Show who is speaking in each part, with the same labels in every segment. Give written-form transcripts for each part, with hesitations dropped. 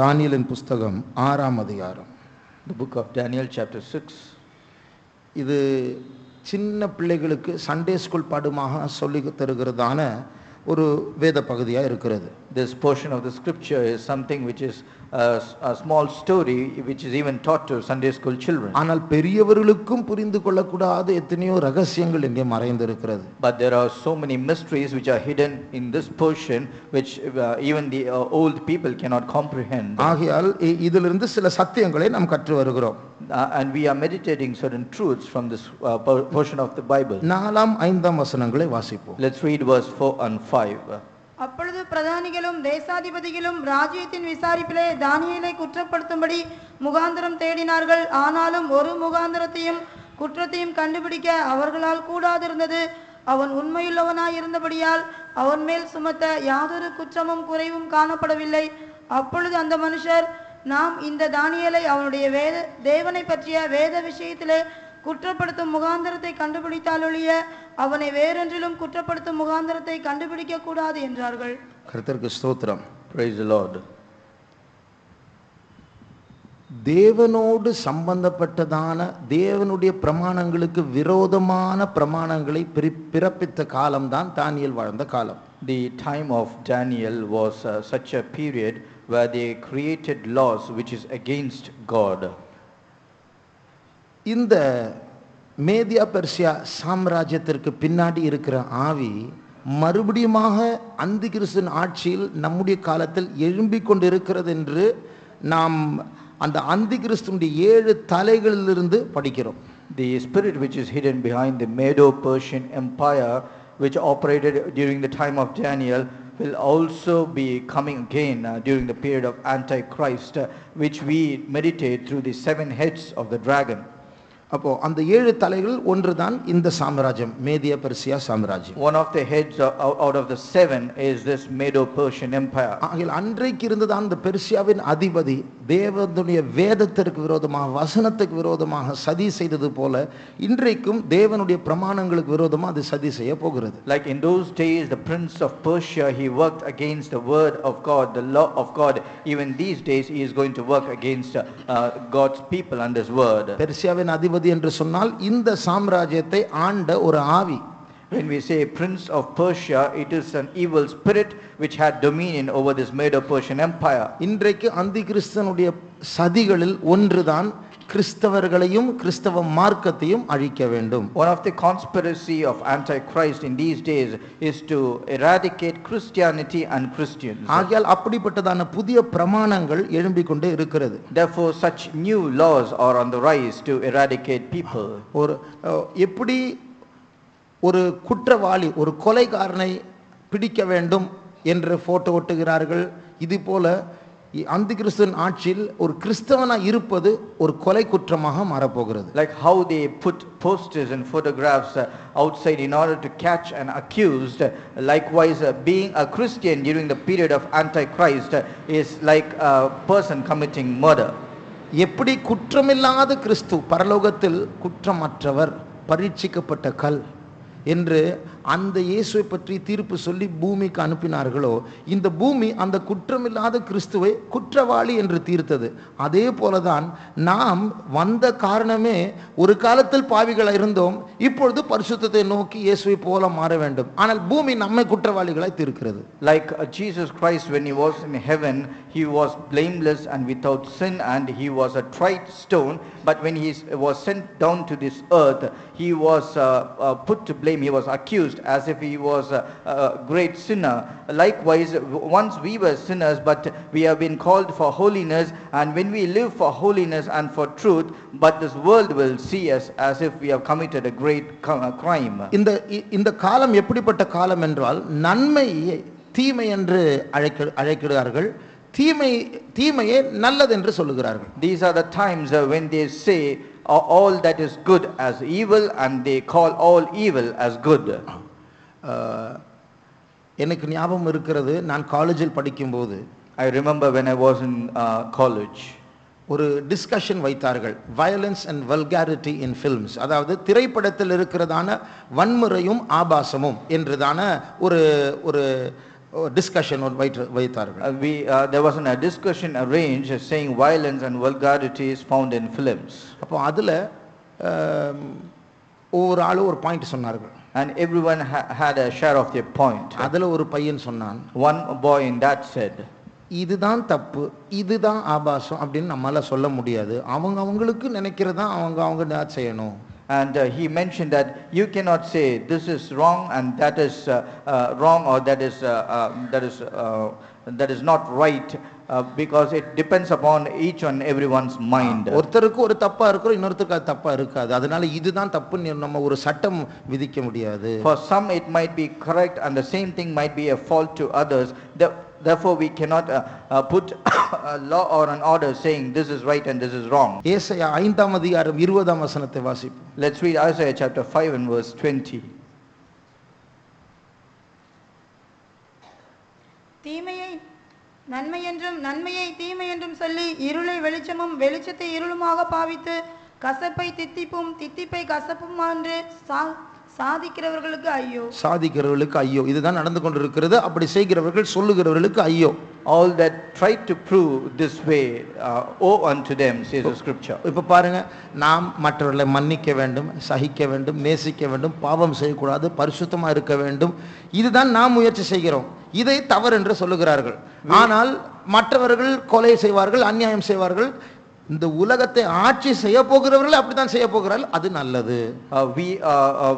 Speaker 1: தானியேலின் புஸ்தகம் 6ஆம் அதிகாரம்.
Speaker 2: The book of Daniel chapter 6.
Speaker 1: இது சின்ன பிள்ளைகளுக்கு சண்டே ஸ்கூல் பாடமாக சொல்லி தருகிறதான ஒரு வேத பகுதியாக இருக்கிறது.
Speaker 2: This portion of the scripture is something which is a small story which is even taught to Sunday school children.
Speaker 1: ஆனால் பெரியவர்களுக்கும் புரிந்து கொள்ளக்கூடாத எத்தனையோ ரகசியங்கள் இங்கே மறைந்திருக்கிறது.
Speaker 2: But there are so many mysteries which are hidden in this portion which even the old people cannot comprehend.
Speaker 1: ஆகையால் இதிலிருந்து சில சத்தியங்களை நாம் கற்று வருகிறோம்.
Speaker 2: And we are meditating certain truths from this portion of the Bible.
Speaker 1: 4ஆம் 5ஆம் வசனங்களை வாசிப்போம்.
Speaker 2: Let's read verse 4 and 5.
Speaker 3: அப்பொழுது பிரதானிகளும் தேசாதிபதிகளும் ராஜ்யத்தின் விசாரிப்பிலே தானியேலை குற்றப்படுத்தும்படி முகாந்திரம் தேடினார்கள். ஆனாலும் ஒரு முகாந்திரத்தையும் குற்றத்தையும் கண்டுபிடிக்க அவர்களால் கூடாதிருந்தது. அவன் உண்மையுள்ளவனாய் இருந்தபடியால் அவன் மேல் சுமத்த யாதொரு குற்றமும் குறைவும் காணப்படவில்லை. அப்பொழுது அந்த மனுஷர், நாம் இந்த தானியேலை அவனுடைய தேவனை பற்றிய வேத விஷயத்திலே குற்றப்படுத்தும் முகாந்திரத்தை கண்டுபிடித்தாலொழிய அவனை வேறொன்றிலும் குற்றப்படுத்தும் முகாந்திரத்தை கண்டுபிடிக்க கூடாது என்றார்கள்.
Speaker 1: கர்த்தருக்கு ஸ்தோத்திரம்.
Speaker 2: Praise the Lord.
Speaker 1: தேவனோடு சம்பந்தப்பட்டதான தேவனுடைய பிரமாணங்களுக்கு விரோதமான பிரமாணங்களை பிறப்பித்த காலம்தான் தானியேல் வாழ்ந்த காலம்.
Speaker 2: The time of Daniel was such a period where they created laws which is against God.
Speaker 1: இந்த மேதியா பெர்சியா சாம்ராஜ்யத்திற்கு பின்னாடி இருக்கிற ஆவி மறுபடியுமாக அந்தி கிறிஸ்துவின் ஆட்சியில் நம்முடைய காலத்தில் எழும்பிக் கொண்டு இருக்கிறது என்று நாம் அந்த அந்தி கிறிஸ்துவினுடைய 7 தலைகளிலிருந்து படிக்கிறோம்.
Speaker 2: The spirit which is hidden behind the Medo-Persian Empire which operated during the time of Daniel will also be coming again during the period of Antichrist, which we meditate through the 7 heads of the dragon.
Speaker 1: அப்போ அந்த 7 தலைகள் ஒன்றுதான் இந்த சாம்ராஜ்யம், Media Persia சாம்ராஜ்யம்.
Speaker 2: One of the heads out of the 7 is this Medo-Persian Empire.
Speaker 1: ஆகிய அன்றைக்கு இருந்ததான் இந்த பெர்சியாவின் அதிபதி தேவனுடைய வேதத்திற்கு விரோதமாக வசனத்துக்கு விரோதமாக சதி செய்தது போல இன்றைக்கும் தேவனுடைய பிரமாணங்களுக்கு விரோதமாக அது சதி செய்ய போகிறது.
Speaker 2: Like in those days the prince of Persia, he worked against the word of God, the law of God. Even these days he is going to work against God's people and his word.
Speaker 1: பெர்சியாவின் அதிபதி என்று சொன்னால் இந்த சாம்ராஜ்யத்தை ஆண்ட ஒரு ஆவி.
Speaker 2: When we say prince of Persia, it is an evil spirit which had dominion over this Medo-Persian empire.
Speaker 1: இன்றைக்கு அந்தி கிறிஸ்துவனுடைய சதிகளில் ஒன்றுதான் கிறிஸ்தவர்களையும் கிறிஸ்தவ மார்க்கத்தையும் அழிக்க வேண்டும்.
Speaker 2: One of the conspiracy of Antichrist in these days is to eradicate Christianity and Christians.
Speaker 1: ஆகையால் அப்படிப்பட்டதான புதிய பிரமாணங்கள் எழும்பிக் கொண்டே இருக்கிறது.
Speaker 2: Therefore such new laws are on the rise to eradicate people.
Speaker 1: ஒரு எப்படி ஒரு குற்றவாளி ஒரு கொலைகாரனை பிடிக்க வேண்டும் என்று போட்டோ ஒட்டுகிறார்கள், இது போல அந்தி கிறிஸ்துவின் ஆட்சியில் ஒரு கிறிஸ்தவனா இருப்பது ஒரு கொலை குற்றமாக மாறப்போகிறது.
Speaker 2: Like how they put posters and photographs outside in order to catch an accused, likewise being a Christian during the period of Antichrist is like a person committing murder.
Speaker 1: எப்படி குற்றமில்லாத கிறிஸ்து பரலோகத்தில் குற்றமற்றவர் பரீட்சிக்கப்பட்ட கல் என்று அந்த இயேசுவை பற்றி தீர்ப்பு சொல்லி பூமிக்கு அனுப்பினார்களோ, இந்த பூமி அந்த குற்றமில்லாத கிறிஸ்துவை குற்றவாளி என்று தீர்த்தது. அதே போலதான் நாம் வந்த காரணமே ஒரு காலத்தில் பாவிகளாய் இருந்தோம், இப்பொழுது பரிசுத்தத்தை நோக்கி இயேசுவை போல மாற வேண்டும். ஆனால் பூமி நம்மை குற்றவாளிகளாய் தீர்க்கிறது.
Speaker 2: Like Jesus Christ, when he was in heaven, he was blameless and without sin, and he was a tried stone. But when he was sent down to this earth, he was put to blame. He was accused as if he was a great sinner. Likewise, once we were sinners, but we have been called for holiness, and when we live for holiness and for truth, but this world will see us as if we have committed a great crime.
Speaker 1: இந்த காலம் எப்படிப்பட்ட காலம் என்றால், நன்மை தீமை என்று அழைக்கிறார்கள், தீமையே நல்லது என்று சொல்லுகிறார்கள்.
Speaker 2: These are the times when they say all that is good as evil, and they call all evil as good.
Speaker 1: எனக்கு ஞாபகம் இருக்கிறது, நான் காலேஜில் படிக்கும்போது
Speaker 2: I remember when I was in college,
Speaker 1: ஒரு டிஸ்கஷன் வைத்தார்கள், violence and vulgarity in films, அதாவது திரைப்படத்தில் இருக்கிறதான வன்முறையும் ஆபாசமும் என்றதான ஒரு டிஸ்கஷன் வைத்தார்கள்.
Speaker 2: There was a discussion arranged saying violence and vulgarity is found in films.
Speaker 1: அப்போ அதில் ஒவ்வொரு ஆளும் ஒரு பாயிண்ட் சொன்னார்கள்.
Speaker 2: And everyone had a share of their point.
Speaker 1: அதில் ஒரு பையன் சொன்னான்,
Speaker 2: One boy in that said,
Speaker 1: இதுதான் தப்பு, இதுதான் ஆபாசம் அப்படின்னு நம்மளால சொல்ல முடியாது, அவங்களுக்கு நினைக்கிறதா அவங்க செய்யணும்.
Speaker 2: And he mentioned that you cannot say this is wrong and that is wrong, or that is not right, because it depends upon each and everyone's mind.
Speaker 1: ஒருத்தருக்கு ஒரு தப்பா இருக்கும், இன்னொருத்தருக்கு அது தப்பா இருக்காது. அதனால இதுதான் தப்புன்னு நம்ம ஒரு சட்டம் விதிக்க முடியாது.
Speaker 2: For some it might be correct and the same thing might be a fault to others. Therefore we cannot put a law or an order saying this is right and this is wrong.
Speaker 1: ஏசாயா 5ஆம் அதிகாரம் 20ஆம் வசனத்தை வாசிப்போம்.
Speaker 2: Let's read Isaiah chapter 5 and verse 20.
Speaker 3: தீமையை நன்மை என்றும் நன்மையை தீமை என்றும் சொல்லி இருளை வெளிச்சமும் வெளிச்சத்தை இருளுமாக பாவித்து கசப்பை தித்திப்பும் தித்திப்பை கசப்பும் என்று சாதிக்கிறவர்களுக்கு ஐயோ.
Speaker 1: சாதிக்கிறவர்களுக்கு ஐயோ. இதுதான் நடந்து கொண்டிருக்கிறது. அப்படி செய்கிறவர்கள் சொல்லுகிறவர்களுக்கு ஐயோ.
Speaker 2: All that try to prove this way, woe unto them, says the scripture.
Speaker 1: இப்ப பாருங்க, நாம் மற்றவர்களை மன்னிக்க வேண்டும், சகிக்க வேண்டும், நேசிக்க வேண்டும், பாவம் செய்யக்கூடாது, பரிசுத்தமா இருக்க வேண்டும், இதுதான் நாம் முயற்சி செய்கிறோம். இதை தவறு என்று சொல்லுகிறார்கள். ஆனால் மற்றவர்கள் கொலை செய்வார்கள், அநியாயம் செய்வார்கள். இந்த உலகத்தை ஆட்சி செய்ய போகிறவர்கள் அப்படித்தான் செய்ய போகிறார்கள். அது நல்லது.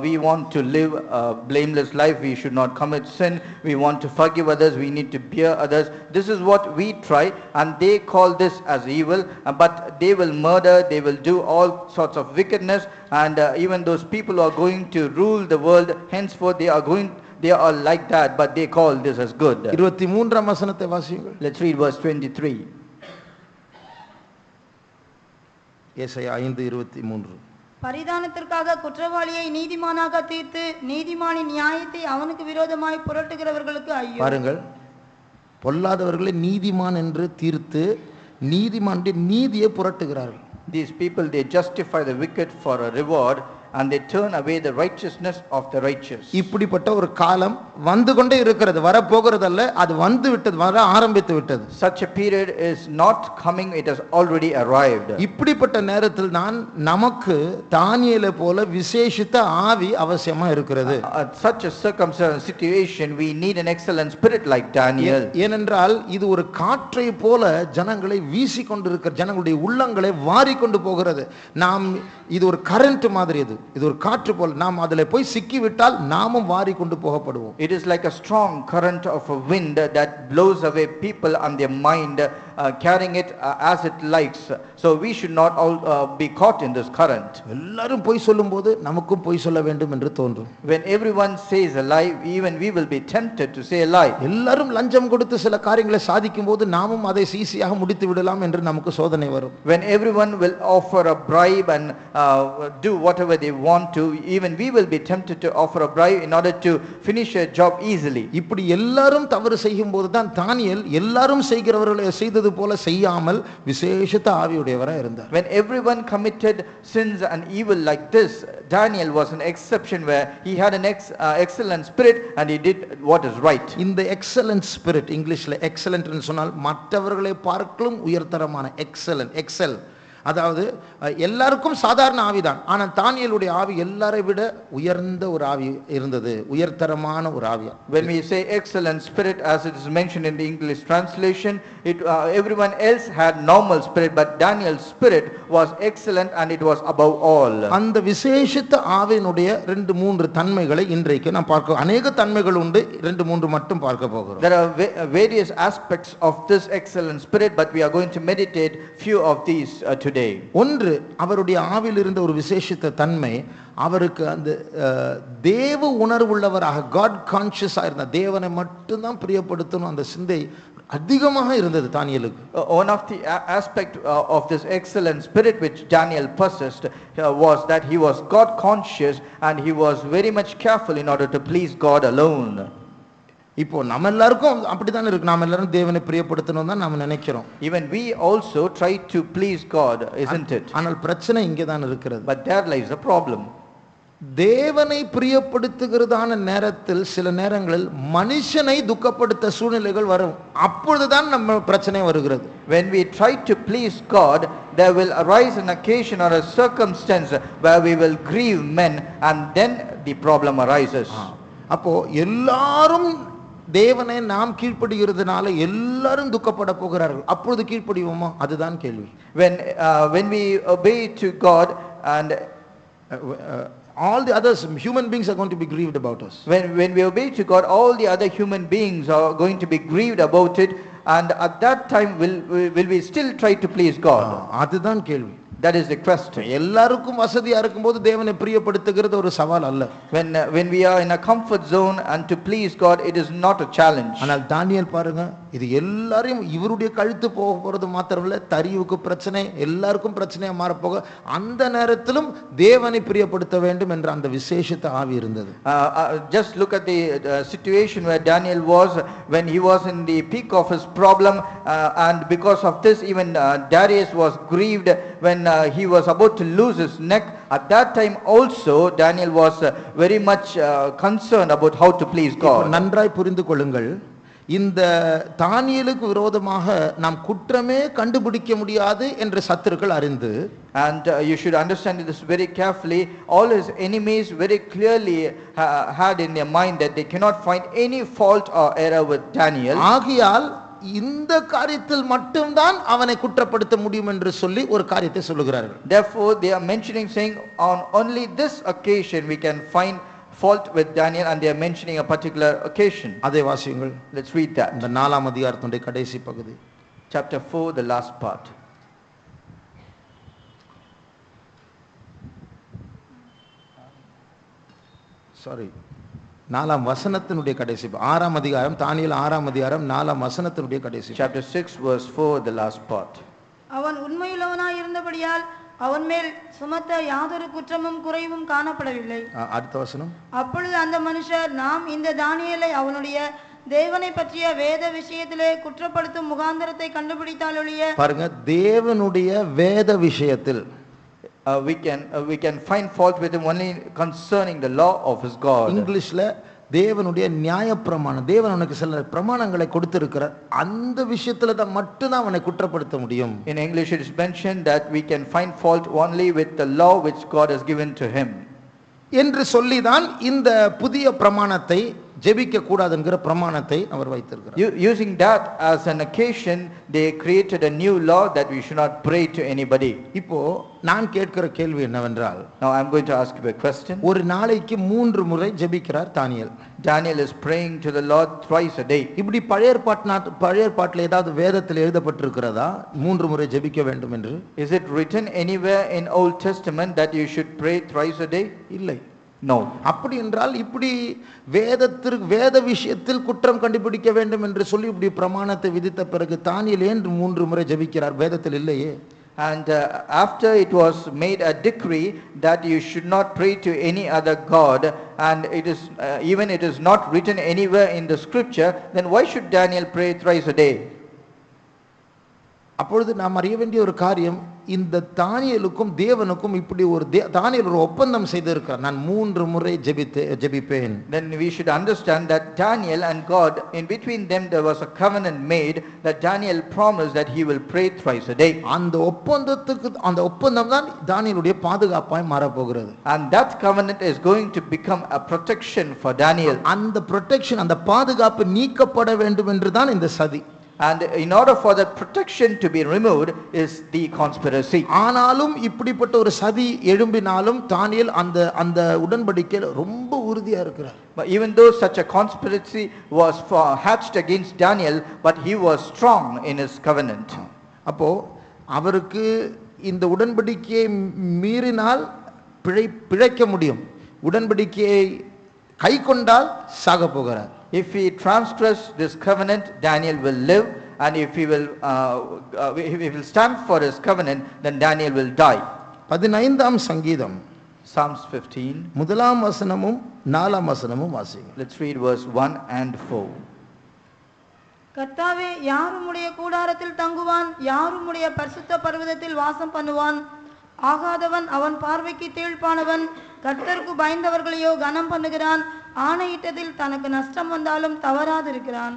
Speaker 2: We want to live a blameless life. We should not commit sin. We want to forgive others. We need to bear others. This is what we try, and they call this as evil. But they will murder. They will do all sorts of wickedness. And even those people who are going to rule the world henceforth, they are like that. But they call this as good.
Speaker 1: 23ஆம் வசனத்தை வாசியுங்கள்.
Speaker 2: Let's read verse 23.
Speaker 1: ஏசாயா 5:23.
Speaker 3: பரிதானத்திற்காக குற்றவாளியை நீதிமானாக தீர்த்து நீதிமானின் நியாயத்தை அவனுக்கு விரோதமாய் புரட்டுகிறவர்களுக்கு ஐயோ.
Speaker 1: பாருங்கள், பொல்லாதவர்களை நீதிமான் என்று தீர்த்து நீதிமானுடைய நீதியை புரட்டுகிறார்கள்.
Speaker 2: These people, they justify the wicked for a reward, and they turn away the righteousness of the righteous.
Speaker 1: இப்படிப்பட்ட ஒரு காலம் வந்து கொண்டே இருக்கிறது, வர போகிறதல்ல, அது வந்து விட்டது, வர ஆரம்பித்து விட்டது.
Speaker 2: Such a period is not coming, it has already arrived.
Speaker 1: இப்படிப்பட்ட நேரத்தில் தான் நமக்கு தானியேலை போல விசேஷித்த ஆவி அவசியமா இருக்கிறது.
Speaker 2: At such a circumstance situation, we need an excellent spirit like Daniel.
Speaker 1: ஏனென்றால் இது ஒரு காற்றை போல ஜனங்களை வீசிக்கொண்டிருக்கிற, ஜனங்களுடைய உள்ளங்களை வாரிக்கொண்டு போகிறது. நாம் இது ஒரு கரண்ட் மாதிரி, இது ஒரு காற்று போல, நாம் அதில் போய் சிக்கி விட்டால் நாமும் வாரி கொண்டு போகப்படுவோம்.
Speaker 2: It is like a strong current of a wind that blows away people and their mind, carrying it as it likes. So we should not all be caught in this current.
Speaker 1: எல்லாரும் பொய் சொல்லும்போது நமக்கும் பொய் சொல்ல வேண்டும் என்று தோன்றும்.
Speaker 2: When everyone says a lie, even we will be tempted to say a lie.
Speaker 1: எல்லாரும் லஞ்சம் கொடுத்து சில காரியங்களை சாதிக்கும் போது நாமும் அதை ஈஸியாக முடித்து விடலாம் என்று நமக்கு சோதனை வரும்.
Speaker 2: When everyone will offer a bribe and do whatever they want to, even we will be tempted to offer a bribe in order to finish a job easily.
Speaker 1: இப்படி எல்லாரும் தவறு செய்யும் போது தான் தானியேல் எல்லாரும் செய்கிறவர்களை செய்தது போல செய்யாமல் விசேஷித்த ஆவியுடையவராக இருந்தார்.
Speaker 2: When everyone committed sins and evil like this, Daniel was an exception where he had an excellent spirit and he did what is right.
Speaker 1: இந்த எக்ஸலன்ட் ஸ்பிரிட், இங்கிலீஷ்ல எக்ஸலன்ட் என்று சொன்னால் மற்றவர்களை பார்க்கலும் உயர்தரமான, எக்ஸல். அதாவது எல்லாருக்கும் சாதாரண ஆவிதான், ஆனால் தானியேலுடைய ஆவி எல்லாரை விட உயர்ந்த ஒரு ஆவி இருந்தது, உயர்தரமான ஒரு ஆவி.
Speaker 2: When we say excellent spirit, as it is mentioned in the English translation, everyone else had normal spirit, but Daniel's spirit was excellent and it was above all.
Speaker 1: அந்த விசேஷித்த ஆவியினுடைய 2-3 தன்மைகளை இன்றைக்கு நாம் பார்க்க, அநேக தன்மைகள் உண்டு, 2-3 மட்டும் பார்க்க போகிறோம்.
Speaker 2: There are various aspects of this excellent spirit, but we are going to meditate few of these today.
Speaker 1: ஒன்று, அவருடைய ஆவியில் இருந்த ஒரு விசேஷித்த தன்மை, அவருக்கு அந்த தேவ உணர்வுள்ளவராக, காட் கான்ஷியஸாக இருந்தார், தேவனை மட்டும்தான் பிரியப்படுத்தணும் அந்த சிந்தை அதிகமாக இருந்தது தானியேலுக்கு.
Speaker 2: One of the aspect of this excellent spirit which Daniel possessed was that he was God conscious and he was very much careful in order to please God alone.
Speaker 1: இப்போ நம்ம எல்லாருக்கும் அப்படித்தான் இருக்கு, நாம எல்லாரும் தேவனை பிரியப்படுத்தணும் தான் நாம நினைக்கிறோம்.
Speaker 2: Even we also try to please God, isn't it?
Speaker 1: ஆனால் பிரச்சனை இங்கே தான் இருக்கிறது.
Speaker 2: But there lies a problem.
Speaker 1: தேவனை பிரியப்படுத்துகிறதான நேரத்தில் சில நேரங்களில் மனுஷனை துக்கப்படுத்த சூழ்நிலைகள் வரும். அப்பொழுதுதான் நம்ம பிரச்சனை வருகிறது.
Speaker 2: When we try to please God, there will arise an occasion or a circumstance where we will grieve men, and then the problem arises.
Speaker 1: அப்போ எல்லாரும் தேவனை நாம் கீழ்ப்படுகிறதுனால எல்லாரும் துக்கப்பட போகிறார்கள். அப்பொழுது கீழ்ப்படிவோமா? அதுதான் கேள்வி.
Speaker 2: When we obey to God and
Speaker 1: all the others human beings are going to be grieved about us.
Speaker 2: When we obey to God, all the other human beings are going to be grieved about it, and at that time will we still try to please God?
Speaker 1: அதுதான் கேள்வி.
Speaker 2: That is the question.
Speaker 1: எல்லாருக்கும் வசதியா இருக்கும்போது தேவனை பிரியப்படுத்துகிறது ஒரு சவால் அல்ல.
Speaker 2: When we are in a comfort zone and to please God, it is not a challenge.
Speaker 1: ஆனால் தானியேல் பாருங்க, இது எல்லாரையும் இவருடைய கழுத்து போக போறது மாத்திரமல்ல, தரியுவுக்கு பிரச்சனை, எல்லாருக்கும் பிரச்சனையா மாறப்போக அந்த நேரத்திலும் தேவனை பிரியப்படுத்த வேண்டும் என்ற அந்த விசேஷித்த ஆவி இருந்தது.
Speaker 2: Just look at the situation where Daniel was when he was in the peak of his problem, and because of this even Darius was grieved when he was about to lose his neck. At that time also Daniel was very much concerned about how to please God.
Speaker 1: நன்றாய் புரிந்து கொள்ளுங்கள், இந்த தானியேலுக்கு விரோதமாக நாம் குற்றமே கண்டுபிடிக்க முடியாது என்று சத்துருக்கள் அறிந்து,
Speaker 2: and you should understand this very carefully, all his enemies very clearly had in their mind that they cannot find any fault or error with Daniel.
Speaker 1: ஆகையால் இந்த காரியத்தில் மட்டும்தான் அவனை குற்றப்படுத்த முடியும் என்று சொல்லி ஒரு காரியத்தை சொல்லுகிறார்கள்.
Speaker 2: Therefore they are mentioning, saying on only this occasion we can find fault with Daniel, and they are mentioning a particular occasion.
Speaker 1: அதை வாசியுங்கள்.
Speaker 2: Let's read that.
Speaker 1: இந்த 4ஆம் அதிகாரத்தினுடைய கடைசி பகுதி.
Speaker 2: Chapter 4, the last part.
Speaker 1: Sorry. 4ஆம் வசனத்தினுடைய கடைசி, 6ஆம் அதிகாரம், தானியேல் 6ஆம் அதிகாரம் 4ஆம் வசனத்தினுடைய கடைசி.
Speaker 2: Chapter 6 verse 4, the last part.
Speaker 3: அவன் உண்மையுள்ளவனாய் இருந்தபடியால் அவன் மேல் சுமத்த யாதொரு குற்றமும் குறைவும் காணப்படவில்லை.
Speaker 1: அடுத்த வசனம்.
Speaker 3: அப்பொழுது அந்த மனுஷர், நாம் இந்த தானியேலை அவனுடைய தேவனை பற்றிய வேத விஷயத்திலே குற்றப்படுத்தும் முகாந்தரத்தை கண்டுபிடித்தாலொழிய.
Speaker 1: பாருங்க, தேவனுடைய வேத விஷயத்தில்
Speaker 2: we can find fault with him only concerning the law of his God.
Speaker 1: இங்கிலீஷ்ல தேவனுடைய நியாயப்பிரமாணம், தேவன் அவனுக்கு சில பிரமாணங்களை கொடுத்திருக்கிறார், அந்த விஷயத்துல தான் மட்டும்தான் அவனை குற்றப்படுத்த முடியும்.
Speaker 2: In English it is mentioned that we can find fault only with the law which God has given to him.
Speaker 1: என்று சொல்லிதான் இந்த புதிய பிரமாணத்தை ஜெபிக்க கூடாது என்கிற பிரமாணத்தை அவர் வைத்திருக்கிறார்.
Speaker 2: Using that as an occasion, they created a new law that we should not pray to anybody.
Speaker 1: இப்போ நான் கேட்கிற கேள்வி என்னவென்றால்,
Speaker 2: now I am going to ask you a question.
Speaker 1: ஒரு நாளைக்கு 3 முறை ஜெபிக்கிறார் தானியேல்.
Speaker 2: Daniel is praying to the Lord thrice a day.
Speaker 1: இப்படி பழைய ஏற்பாட்டில் ஏதாவது வேதத்தில் எழுதப்பட்டிருக்கிறதா 3 முறை ஜெபிக்க வேண்டும் என்று?
Speaker 2: Is it written anywhere in Old Testament that you should pray thrice a day?
Speaker 1: இல்லை.
Speaker 2: No.
Speaker 1: அப்படி என்றால் இப்படி வேத விஷயத்தில் குற்றம் கண்டுபிடிக்க வேண்டும் என்று சொல்லி இப்படி பிரமாணத்தை விதித்த பிறகு தானியேல் ஏன் 3 முறை ஜெபிக்கிறார்? வேதத்தில் இல்லையே.
Speaker 2: And after it was made a decree that you should not pray to any other god, and it is even it is not written anywhere in the scripture, then why should Daniel pray thrice a day?
Speaker 1: அப்பொழுது நாம் அறிய வேண்டிய ஒரு காரியம், இந்த தானியேலுக்கும் தேவனுக்கும் இப்படி ஒரு தானியேல் ஒரு ஒப்பந்தம் செய்திருக்கிறார், நான் 3 முறை ஜெபிப்பேன்.
Speaker 2: Then we should understand that Daniel and God, in between them there was a covenant made that Daniel promised that he will pray thrice a day.
Speaker 1: அந்த ஒப்பந்தம் தான் தானியேலுடைய பாதுகாப்பாய் மாற போகிறது.
Speaker 2: And that covenant is going to become a protection for Daniel.
Speaker 1: அந்த protection, அந்த பாதுகாப்பு நீக்கப்பட வேண்டும் என்று தான் இந்த சதி.
Speaker 2: And in order for that protection to be removed is the conspiracy.
Speaker 1: ஆனாலும் இப்படிப்பட்ட ஒரு சதி எழும்பினாலும் தானியேல் அந்த உடன்படிக்கையில் ரொம்ப உறுதியா இருக்கிறார்.
Speaker 2: But even though such a conspiracy was hatched against Daniel, but he was strong in his covenant.
Speaker 1: அப்போ அவருக்கு இந்த உடன்படிக்கையை மீறினால் பிழைக்க முடியும், உடன்படிக்கையை கை கொண்டால் சாக போகிறார்.
Speaker 2: If he transgress this covenant, Daniel will live, and if he will stand for his covenant, then Daniel will die.
Speaker 1: 15ஆம் சங்கீதம்
Speaker 2: Psalms 15.
Speaker 1: 1ஆம் வசனமும் 4ஆம் வசனமும் வாசிங்க.
Speaker 2: Let's read verse 1 and 4.
Speaker 3: கர்த்தாவே, யார் உம்முடைய கூடாரத்தில் தங்குவான்? யார் உம்முடைய பரிசுத்த பர்வதத்தில் வாசம் பண்ணுவான்? ஆகாதவன் அவன் பார்வைக்கு தீழ்ப்பானவன். கர்த்தருக்கு பயந்தவர்களையோ கனம் பண்ணுகிறான். ஆணையிட்டதில் தனக்கு நஷ்டம் வந்தாலும் தவறாதிருக்கிறான்.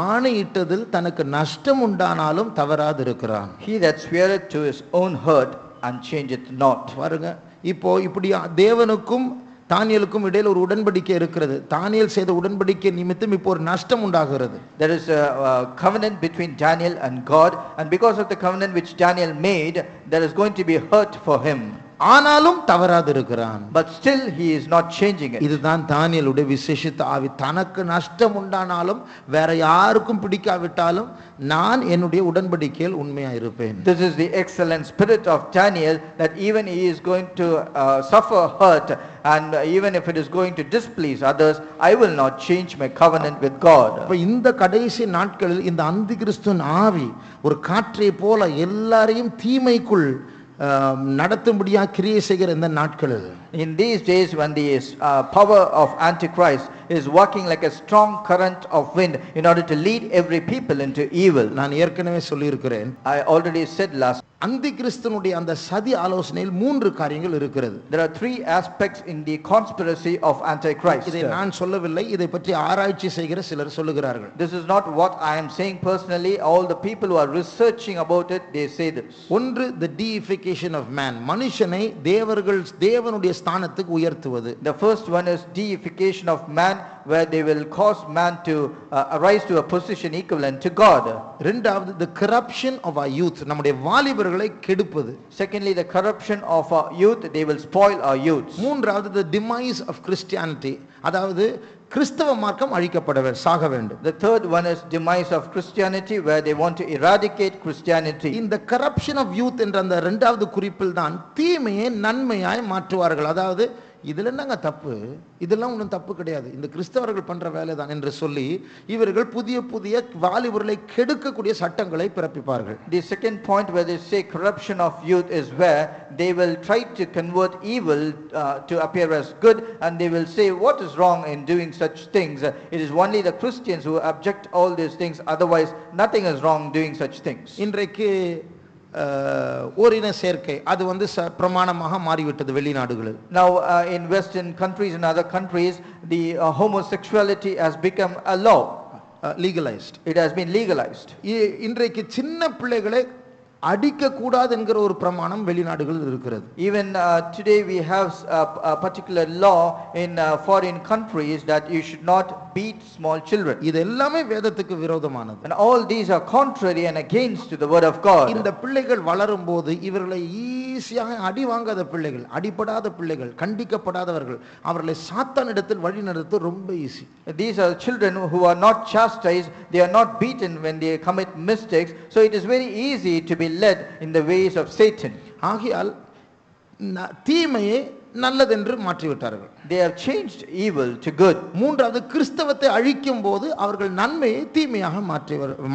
Speaker 1: ஆணையிட்டதில் தனக்கு நஷ்டம் உண்டானாலும் தவறாதிருக்கிறான்.
Speaker 2: He that sweareth to his own hurt and changeth not.
Speaker 1: பாருங்க, இப்போ இப்படி தேவனுக்கும் தானியேலுக்கும் இடையில் ஒரு உடன்படிக்கை இருக்கிறது. தானியேல் செய்த உடன்படிக்கை நிமித்தம் இப்போ ஒரு நஷ்டம் உண்டாகிறது.
Speaker 2: There is a covenant between Daniel and God, and because of the covenant which Daniel made, there is going to be hurt for him.
Speaker 1: ஆனாலும் தவறாதிருக்கிறான்.
Speaker 2: But still he is not changing it.
Speaker 1: இதுதான் தானியேலுடைய விசேஷித்த ஆவி. தனக்கு நஷ்டம் உண்டானாலும் வேற யாருக்கும் பிடிக்காவிட்டாலும் நான் என்னுடைய உடன்படிக்கையில் உண்மையா இருப்பேன்.
Speaker 2: This is the excellent spirit of Daniel, that even he is going to suffer hurt, and even if it is going to displease others, I will not change my covenant with God.
Speaker 1: அப்ப இந்த கடைசி நாட்களில் இந்த அந்தி கிறிஸ்துவின் ஆவி ஒரு காற்றை போல எல்லாரையும் தீமைக்குள் நடத்தும்படியா கிரியை செய்கிற இந்த நாட்களில்,
Speaker 2: In these days when the power of Antichrist is working like a strong current of wind in order to lead every people into evil.
Speaker 1: நான் ஏற்கனவே சொல்லியிருக்கிறேன்,
Speaker 2: I already said last,
Speaker 1: அந்தி கிறிஸ்துனுடைய அந்த சதி ஆலோசனையில் 3 காரியங்கள் இருக்கிறது.
Speaker 2: there are 3 aspects in the conspiracy of Antichrist.
Speaker 1: இதை நான் சொல்லவில்லை, இதை பற்றி ஆராய்ச்சி செய்கிற சிலர் சொல்லுகிறார்கள்.
Speaker 2: This is not what I am saying personally. All the people who are researching about it, they say this.
Speaker 1: ஒன்று, the deification of man, மனுஷனை தேவனுடைய ஸ்தானத்துக்கு உயர்த்துவது.
Speaker 2: The first one is deification of man, where they will cause man to arise to a position equivalent to God.
Speaker 1: இரண்டாவது, the corruption of our youth, நம்முடைய வாலிபர்களை கெடுப்பது.
Speaker 2: Secondly, the corruption of our youth, they will spoil our youth.
Speaker 1: மூன்றாவது, the demise of Christianity, அதாவது கிறிஸ்தவ மார்க்கம் அழிக்கப்பட சாக வேண்டும்.
Speaker 2: The third one is demise of Christianity, where they want to eradicate Christianity.
Speaker 1: இந்த corruption of youth என்ற அந்த இரண்டாவது குறிப்பில் தான் தீமையை நன்மையாய் மாற்றுவார்கள். அதாவது இதுல என்னங்க தப்பு, இதெல்லாம் ஒன்றும் தப்பு கிடையாது, இந்த கிறிஸ்தவர்கள் பண்ற வேலை தான் என்று சொல்லி இவர்கள் புதிய புதிய வாலிபர்களை கெடுக்கக்கூடிய சட்டங்களை பிறப்பிப்பார்கள்.
Speaker 2: The second point where they say corruption of youth is where they will try to convert evil to appear as good, and they will say what is wrong in doing such things. It is only the Christians who object all these things, otherwise nothing is wrong doing such things.
Speaker 1: இன்றைக்கு ஓரின சேர்க்கை அது பிரமாணமாக மாறிவிட்டது வெளிநாடுகளில்.
Speaker 2: Now in western countries and other countries, the homosexuality has become a law.
Speaker 1: Legalized.
Speaker 2: It has been legalized.
Speaker 1: இன்றைக்கு சின்ன பிள்ளைகளை அடிக்க கூடாது என்கிற ஒரு பிரமாணம் வெளிநாடுகளில் இருக்கிறது.
Speaker 2: Even today we have a particular law in foreign countries that you should not beat small children.
Speaker 1: இது எல்லாமே வேதத்துக்கு விரோதமானது.
Speaker 2: And all these are contrary and against to the word of God.
Speaker 1: இந்த பிள்ளைகள் வளரும்போது இவர்களை ஈஸியாக அடி வாங்காத பிள்ளைகள், அடிபடாத பிள்ளைகள், கண்டிக்கப்படாதவர்கள், அவர்களை சாத்தானிடத்தில் வழி நடத்த ரொம்ப easy.
Speaker 2: These are children who are not chastised, they are not beaten when they commit mistakes, so it is very easy to be led in the ways of Satan.
Speaker 1: ஆகையால் தீமையை நல்லதென்று மாற்றிவிட்டார்கள்.
Speaker 2: They have changed evil to good.
Speaker 1: மூன்றாவது, கிறிஸ்தவத்தை அழிக்கும் போது அவர்கள் நன்மையை தீமையாக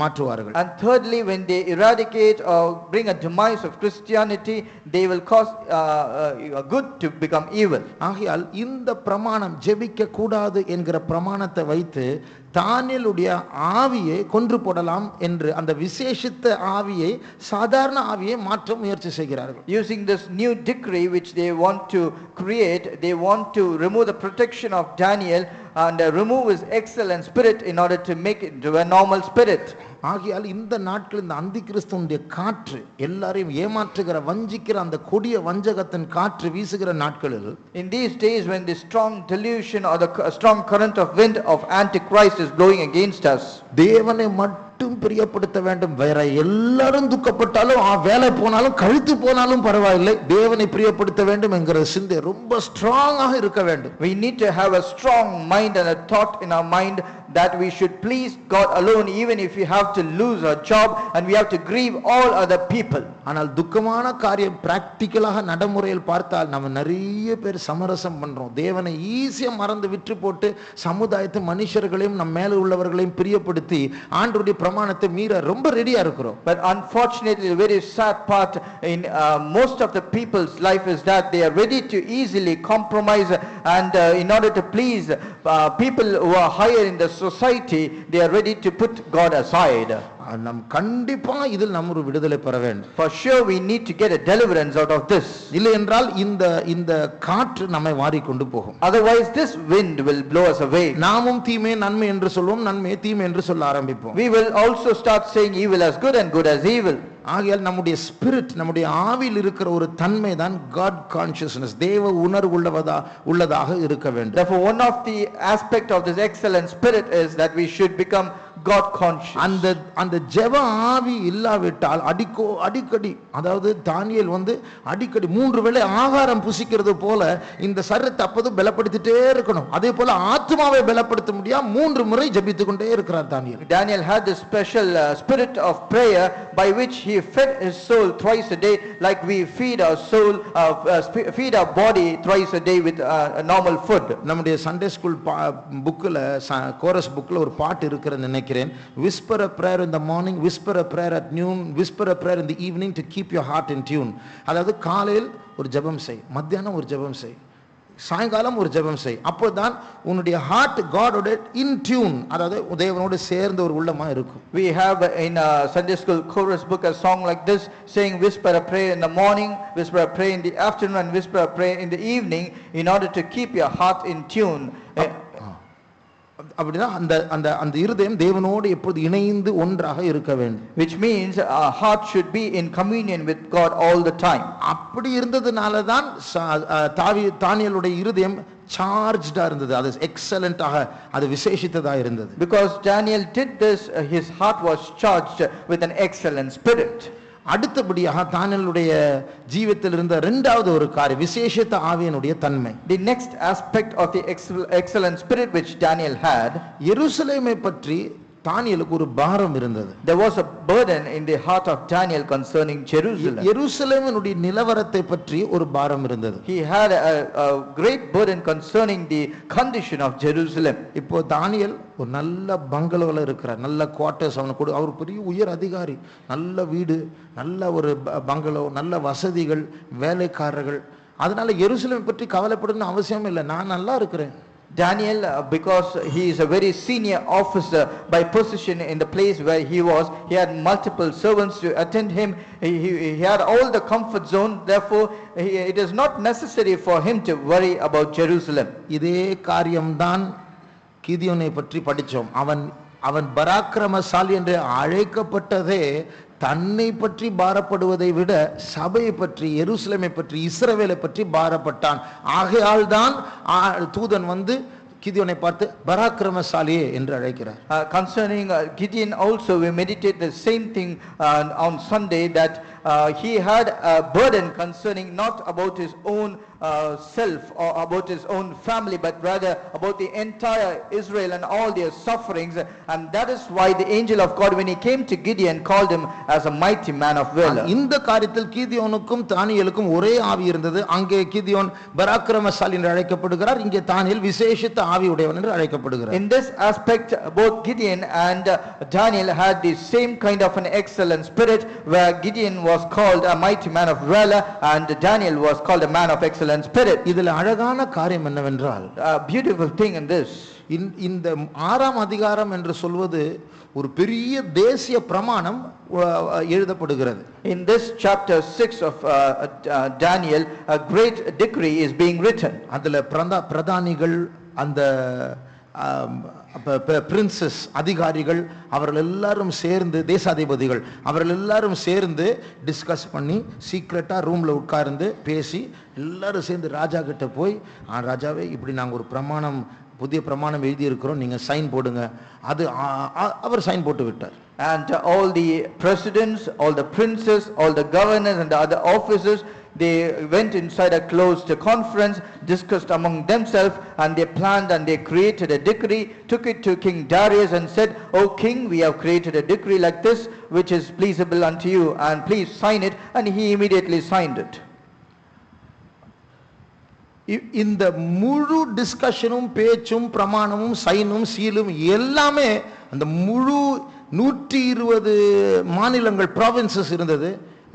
Speaker 1: மாற்றுவார்கள்.
Speaker 2: And thirdly, when they eradicate or bring a demise of Christianity, they will cause good to become evil.
Speaker 1: ஆகையால் இந்த பிரமாணம் ஜெபிக்க கூடாது என்கிற பிரமாணத்தை வைத்து தானியேலுடைய ஆவியை கொன்று போடலாம் என்று அந்த விசேஷித்த ஆவியை சாதாரண ஆவியை மாற்ற முயற்சி செய்கிறார்கள்.
Speaker 2: Using this new decree which they want to create, they want to remove the protection of Daniel and remove his excellent spirit in order to make it into a normal spirit.
Speaker 1: ஆகையால் இந்த நாட்களில் இந்த அந்தி கிறிஸ்துவினுடைய காற்று எல்லாரையும் ஏமாற்றுகிற வஞ்சிக்கிற அந்த கொடிய வஞ்சகத்தின் காற்று வீசுகிற நாட்களில்,
Speaker 2: in these days when the strong delusion or the strong current of wind of Antichrist is blowing against us,
Speaker 1: தேவனை மட்டும் பிரியப்படுத்த வேண்டும், வேற எல்லாரும் துக்கப்பட்டாலும் வேலை போனாலும் கழுத்து போனாலும் பரவாயில்லை, தேவனை பிரியப்படுத்த வேண்டும் என்கிற சிந்தை ரொம்ப ஸ்ட்ராங்காக இருக்க வேண்டும்.
Speaker 2: we need to have a strong mind and a thought in our mind that we should please God alone, even if we have to lose our job and we have to grieve all other people.
Speaker 1: ஆனால் துக்கமான காரியம் பிராக்டிக்கலாக நடைமுறையில் பார்த்தால் நம்ம நிறைய பேர் சமரசம் பண்றோம், தேவனை ஈஸியா மறந்து விற்று போட்டு சமுதாயத்தை மனுஷர்களையும் நம்ம மேல உள்ளவர்களையும் பிரியப்படுத்தி ஆண்டவருடைய பிரமாணத்தை மீற ரொம்ப ரெடியா இருக்கிறோம்.
Speaker 2: But unfortunately, the very sad part in most of the people's life is that they are ready to easily compromise, and in order to please people who are higher in the society, they are ready to put God aside.
Speaker 1: நம் கண்டிப்பா இதில் நம்ம ஒரு விடுதலை பெற வேண்டும்.
Speaker 2: For sure we need to get a deliverance out of this.
Speaker 1: இல்லை என்றால் இந்த காற்று நம்மை வாரிக்கொண்டு போகும்.
Speaker 2: Otherwise this wind will blow us away.
Speaker 1: நாமும் தீமை நன்மை என்று சொல்வோம், நன்மை தீமை என்று சொல்ல ஆரம்பிப்போம்.
Speaker 2: We will also start saying evil as good and good as evil.
Speaker 1: ஆகையால் நம்முடைய ஸ்பிரிட், நம்முடைய ஆவியில் இருக்கிற ஒரு தன்மை தான் காட் கான்ஷியஸ்னஸ், தேவ உணர்வு உள்ளதாக இருக்க வேண்டும்.
Speaker 2: Therefore one of the aspect of this excellent spirit is that we should become God conscious.
Speaker 1: அந்த ஜெப ஆவி இல்லாவிட்டால் அடிக்கடி, அதாவது தானியேல் அடிக்கடி 3 வேளை ஆகாரம் புசிக்கிறது போல இந்த சரீரத்தை அப்போது பலப்படுத்திட்டே இருக்கணும். அதே போல ஆத்மாவை பலப்படுத்த முடியாம 3 முறை ஜெபித்துக் கொண்டே இருக்கிறார் தானியேல்.
Speaker 2: Daniel had this special spirit of prayer by which he fed his soul thrice a day, like we feed our soul, feed our body thrice a day with normal food.
Speaker 1: நம்முடைய சண்டே ஸ்கூல் புக்ல, chorus புக்ல ஒரு பாட்டு இருக்குன்னு நினைக்கிறேன். Whisper a prayer in the morning, whisper a prayer at noon, whisper a prayer in the evening to keep your heart in tune. அதாவது காலையில் ஒரு ஜெபம் செய், மத்தியானம் ஒரு ஜெபம் செய், சாயங்காலம் ஒரு ஜெபம் செய். அப்போதான் உன்னுடைய ஹார்ட் காடோட இன் டியூன், அதாவது தேவனோடு சேர்ந்த ஒரு உள்ளமா இருக்கும்.
Speaker 2: We have in Sunday school chorus book a song like this saying whisper a prayer in the morning, whisper a prayer in the afternoon, and whisper a prayer in the evening in order to keep your heart in tune.
Speaker 1: அப்படினா அந்த இருதயம் தேவனோடு எப்பொழுது இணைந்து ஒன்றாக இருக்க வேண்டும்.
Speaker 2: Which means our heart should be in communion with God all the time.
Speaker 1: அப்படி இருந்ததனால தான் தானியேலுடைய இருதயம் சார்ஜ்டா இருந்தது, அது எக்ஸலென்ட்டாக, அது விசேஷித்ததா இருந்தது.
Speaker 2: Because Daniel did this, his heart was charged with an excellent spirit.
Speaker 1: அடுத்தபடியாக தானியேலுடைய ஜீவிதத்தில் இருந்த இரண்டாவது ஒரு காரியம் விசேஷித்த ஆவியினுடைய தன்மை.
Speaker 2: The next aspect of the excellent spirit which Daniel had,
Speaker 1: எருசலேமை பற்றி தானியேலுக்கு ஒரு பாரம் இருந்தது.
Speaker 2: There was a burden in the heart of Daniel concerning Jerusalem.
Speaker 1: எருசலேமினுடைய நிலவரத்தை பற்றி ஒரு பாரம் இருந்தது.
Speaker 2: He had a great burden concerning the condition of Jerusalem.
Speaker 1: இப்போ தானியேல் ஒரு நல்ல பங்களோல இருக்கிறார், நல்ல குவார்ட்டர்ஸ் அவனுக்கு, அவர் பெரிய உயர் அதிகாரி, நல்ல வீடு, நல்ல ஒரு பங்களோ, நல்ல வசதிகள், வேலைக்காரர்கள். அதனால எருசலேமை பற்றி கவலைப்படணும்னு அவசியம் இல்லை, நான் நல்லா இருக்கிறேன்.
Speaker 2: Daniel, because he is a very senior officer by position in the place where he was, he had multiple servants to attend him. He had all the comfort zone. Therefore, it is not necessary for him to worry about Jerusalem.
Speaker 1: இதே காரியம்தான் கிதியோனை பற்றி படித்தோம். அவன் பராக்கிரமசாலி என்று அழைக்கப்பட்டதே தன்னை பற்றி பாரப்படுவதை விட சபையை பற்றி, எருசலேமை பற்றி, இஸ்ரவேலை பற்றி பாரப்பட்டான். ஆகையால் தான் தூதன் கிதியோனை பார்த்து பராக்கிரமசாலியே என்று அழைக்கிறார்.
Speaker 2: Concerning Gideon also we meditate the same thing on Sunday, that he had a burden concerning not about his own self or about his own family, but rather about the entire Israel and all their sufferings. And that is why the angel of God, when he came to Gideon, called him as a mighty man of valor.
Speaker 1: இந்த காரியத்தில் கிதியோனுக்கும் தானியேலுக்கும் ஒரே ஆவி இருந்தது. அங்கே கிதியோன் பராக்கிரமசாலி என்று அழைக்கப்படுகிறார், இங்கே தானியேல் விசேஷித்த ஆவி உடையவன் என்று அழைக்கப்படுகிறார்.
Speaker 2: In this aspect both Gideon and Daniel had the same kind of an excellent spirit, where Gideon was called a mighty man of valor and Daniel was called a man of excellent spirit.
Speaker 1: இதில் அழகான காரியம் என்னவென்றால்,
Speaker 2: a beautiful thing in this,
Speaker 1: இந்த 6ஆம் அதிகாரம் என்று சொல்வது ஒரு பெரிய தேசிய பிரமாணம் எழுதப்படுகிறது.
Speaker 2: In this chapter 6 of Daniel, a great decree is being written.
Speaker 1: அதுல பிரதானிகள், அந்த பிரின்சஸ் அதிகாரிகள், அவர்கள் எல்லாரும் சேர்ந்து, தேசாதிபதிகள் அவர்கள் எல்லாரும் சேர்ந்து டிஸ்கஸ் பண்ணி சீக்ரெட்டா ரூம்ல உட்கார்ந்து பேசி எல்லாரும் சேர்ந்து ராஜா கிட்ட போய், ராஜாவே இப்படி நாங்க ஒரு புதிய பிரமாணம் எழுதி இருக்கிறோம், நீங்க சைன் போடுங்க. அவர் சைன் போட்டு விட்டார்.
Speaker 2: And all the presidents, all the princes, all the governors and the other officers, they went inside a closed conference, discussed among themselves, and they planned and they created a decree, took it to King Darius and said, "O king, we have created a decree like this which is pleasable unto you, and please sign it." And he immediately signed it.
Speaker 1: இந்த முழு டிஸ்கஷனும், பேச்சும், பிரமாணமும், சைனும், சீலும் எல்லாமே அந்த முழு 120 மாநிலங்கள், provinces இருந்தது.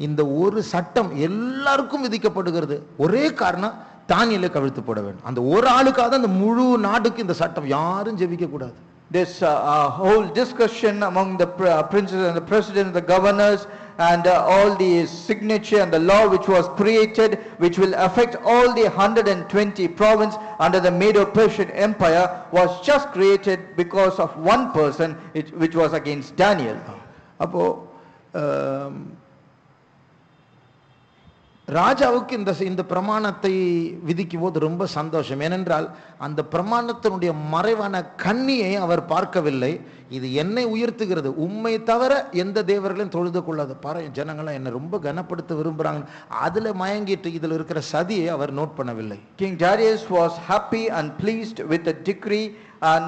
Speaker 1: இந்த ஒரு சட்டம் எல்லாருக்கும் விதிக்கப்படுகிறது. ஒரே காரணம், தானியேலை கவிழ்த்து போட வேண்டும். அந்த ஒரு ஆளுக்காக அந்த முழு நாடுக்கு இந்த சட்டம், யாரும் ஜெபிக்க கூடாது.
Speaker 2: this whole discussion among the princes and the president and the governors and all the signature and the law which was created, which will affect all the 120 province under the Medo-Persian Empire, was just created because of one person, which was against Daniel.
Speaker 1: அப்போ ராஜாவுக்கு இந்த பிரமாணத்தை விதிக்கும் போது ரொம்ப சந்தோஷம். ஏனென்றால் அந்த பிரமாணத்தினுடைய மறைவான கண்ணியை அவர் பார்க்கவில்லை. இது என்னை உயர்த்துகிறது, உம்மை தவிர எந்த தேவர்களையும் தொழுது கொள்ளாது. பாரு, ஜனங்களாம் என்னை ரொம்ப கனப்படுத்த விரும்புறாங்க, அதுல மயங்கிட்டு இதுல இருக்கிற சதியை அவர் நோட் பண்ணவில்லை.
Speaker 2: King Darius was happy and pleased with the decree,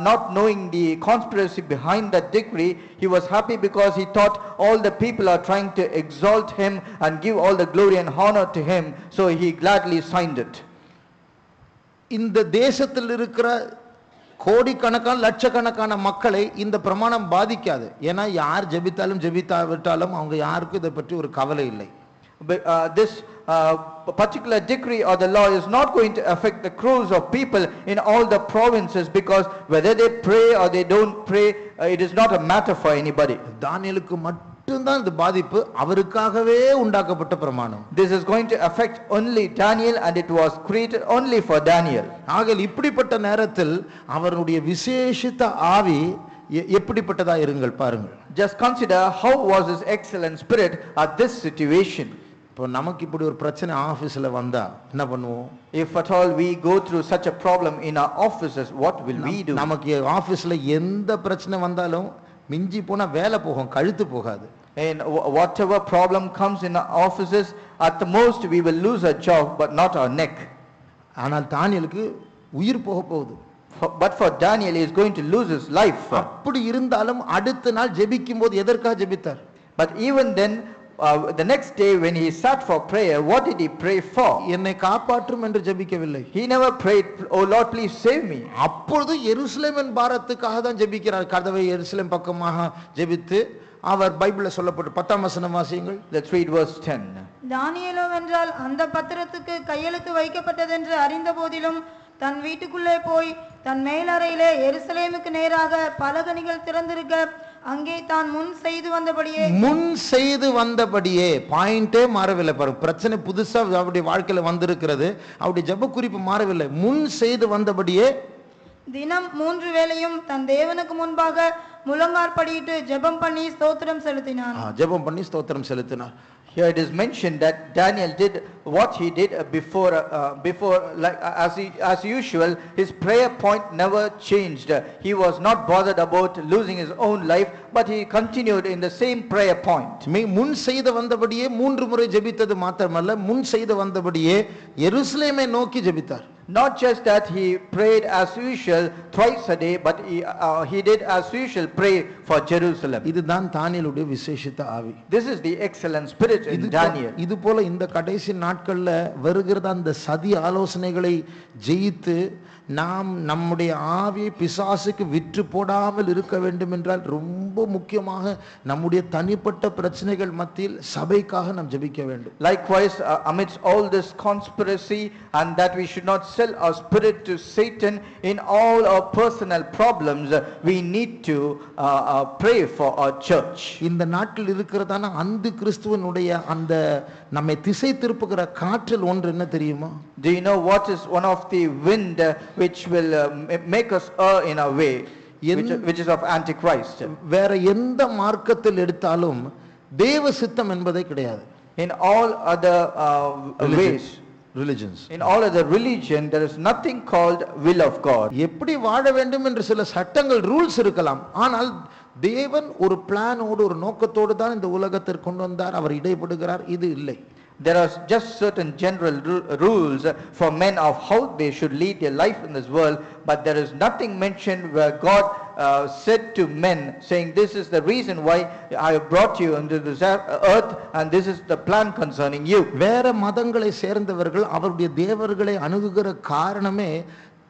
Speaker 2: not knowing the conspiracy behind that decree. He was happy because he thought all the people are trying to exalt him and give all the glory and honor to him, so he gladly signed it.
Speaker 1: இந்த தேசத்தில் இருக்கிற கோடிக்கணக்கான லட்சக்கணக்கான மக்களை இந்த பிரமாணம் பாதிக்காது. ஏன்னா யார் ஜெபித்தாலும் ஜெபித்தாவிட்டாலும் அவங்க யாருக்கும் இதை பற்றி ஒரு கவலை இல்லை.
Speaker 2: But this particular decree or the law is not going to affect the crores of people in all the provinces, because whether they pray or they don't pray, it is not a matter for anybody.
Speaker 1: தானியேலுக்கு மட்டும்தான் இது பாதிப்பு, அவருக்காகவே உண்டாக்கப்பட்ட பிரமாணம்.
Speaker 2: This is going to affect only Daniel, and it was created only for Daniel.
Speaker 1: ஆக இப்படிப்பட்ட நேரத்தில் அவருடைய விசேஷித்த ஆவி எப்படிப்பட்டதா இருங்கள் பாருங்கள்.
Speaker 2: Just consider how was his excellent spirit at this situation.
Speaker 1: இப்போ நமக்கு இப்படி ஒரு பிரச்சனை ஆபீஸ்ல வந்தா என்ன பண்ணுவோம்?
Speaker 2: If at all we go through such a problem in our offices, what will we do?
Speaker 1: நமக்கு ஆபீஸ்ல எந்த பிரச்சனை வந்தாலும் மிஞ்சி போனா வேலை போகும், கழுத்து போகாது.
Speaker 2: And whatever problem comes in our offices, at the most we will lose our job but not our neck.
Speaker 1: ஆனால் தானியேலுக்கு உயிர் போக போகுது.
Speaker 2: But for Daniel, he is going to lose his life.
Speaker 1: அப்படி இருந்தாலும் அடுத்த நாள் ஜெபிக்கும் போது எதற்காக ஜெபித்தார்?
Speaker 2: But even then, the next day when he sat for prayer, what did he pray for?
Speaker 1: என்னை காப்பாற்றும் என்று ஜெபிக்கவில்லை.
Speaker 2: He never prayed, "Oh Lord, please save me."
Speaker 1: அப்பொழுது எருசலேமின் பாரத்துக்காக தான் ஜெபிக்கிறார். கதவை எருசலேம் பக்கமாக ஜெபித்து அவர் பைபிள்ல சொல்லப்பட்டு 10ஆம் வசனம் வாசியுங்கள்.
Speaker 2: Let's read verse 10.
Speaker 3: தானியேலோ வென்றால் அந்த பத்திரத்துக்கு கையெழுத்து வைக்கப்பட்டதென்று அறிந்த போதிலும் தன் வீட்டுக்குள்ளே போய் தன் மேலறையிலே எருசலேமுக்கு நேராக பலகணிகள் திறந்திருக்க அங்கே தான் முன் செய்து வந்தபடியே பாயிண்டே மாறவில்லை. பாருங்க, பிரச்சனை புதுசா அவருடைய வாழ்க்கையில வந்திருக்கிறது, அவருடைய ஜெப குறிப்பு மாறவில்லை. முன் செய்து வந்தபடியே தினம் 3 வேளையும் தன் தேவனுக்கு முன்பாக முழங்காற்படியிட்டு ஜெபம் பண்ணி ஸ்தோத்திரம் செலுத்தினார்.
Speaker 2: Here it is mentioned that Daniel did what he did before like as usual. His prayer point never changed. He was not bothered about losing his own life, but he continued in the same prayer point.
Speaker 1: முன் செய்து வந்தபடியே 3 முறை ஜெபித்தது மாத்திரமல்ல, முன் செய்து வந்தபடியே எருசலேமை நோக்கி ஜெபித்தார்.
Speaker 2: Not just that he prayed as usual twice a day, but he did as usual pray for Jerusalem.
Speaker 1: இதுதான் தானியேலுடைய விசேஷித்த ஆவி.
Speaker 2: This is the excellent spirit in Daniel.
Speaker 1: இது போல இந்த கடைசி நாட்கள்ல வருகிறத அந்த சதி ஆலோசனைகளை ஜெயித்து நாம் நம்முடைய ஆவியை பிசாசுக்கு விற்று போடாமல் இருக்க வேண்டும் என்றால் ரொம்ப முக்கியமாக நம்முடைய தனிப்பட்ட பிரச்சனைகள் மத்தியில் சபைக்காக நாம் ஜெபிக்க வேண்டும்.
Speaker 2: Likewise, amidst all this conspiracy, and that we should not sell our spirit to Satan in all our personal problems, we need to pray for our church.
Speaker 1: இந்த நாட்டில் இருக்கிறதான அந்த கிறிஸ்துவனுடைய அந்த நம்மை திசை திருப்புகிற காற்றில் ஒன்று என்ன தெரியுமா?
Speaker 2: Do you know what is one of the wind which will make us err in our way, which is of Antichrist?
Speaker 1: வேற எந்த மார்க்கத்தில் எடுத்தாலும் தேவ சித்தம் என்பதே கிடையாது.
Speaker 2: In all other
Speaker 1: religions,
Speaker 2: in all other religion, there is nothing called will of God.
Speaker 1: எப்படி வாழ வேண்டும் என்று சில சட்டங்கள் ரூல்ஸ் இருக்கலாம், ஆனால் தேவன் ஒரு பிளானோடு ஒரு நோக்கத்தோடு தான் இந்த உலகத்திற்கு கொண்டு வந்தார். அவர் இடைப்படுகிறார், இது இல்லை.
Speaker 2: There are just certain general rules for men of how they should lead their life in this world, but there is nothing mentioned where God said to men, saying, "This is the reason why I have brought you into this earth, and this is the plan concerning you."
Speaker 1: வேற மதங்களை சேர்ந்தவர்கள் அவருடைய தேவர்களை அணுகுகிற காரணமே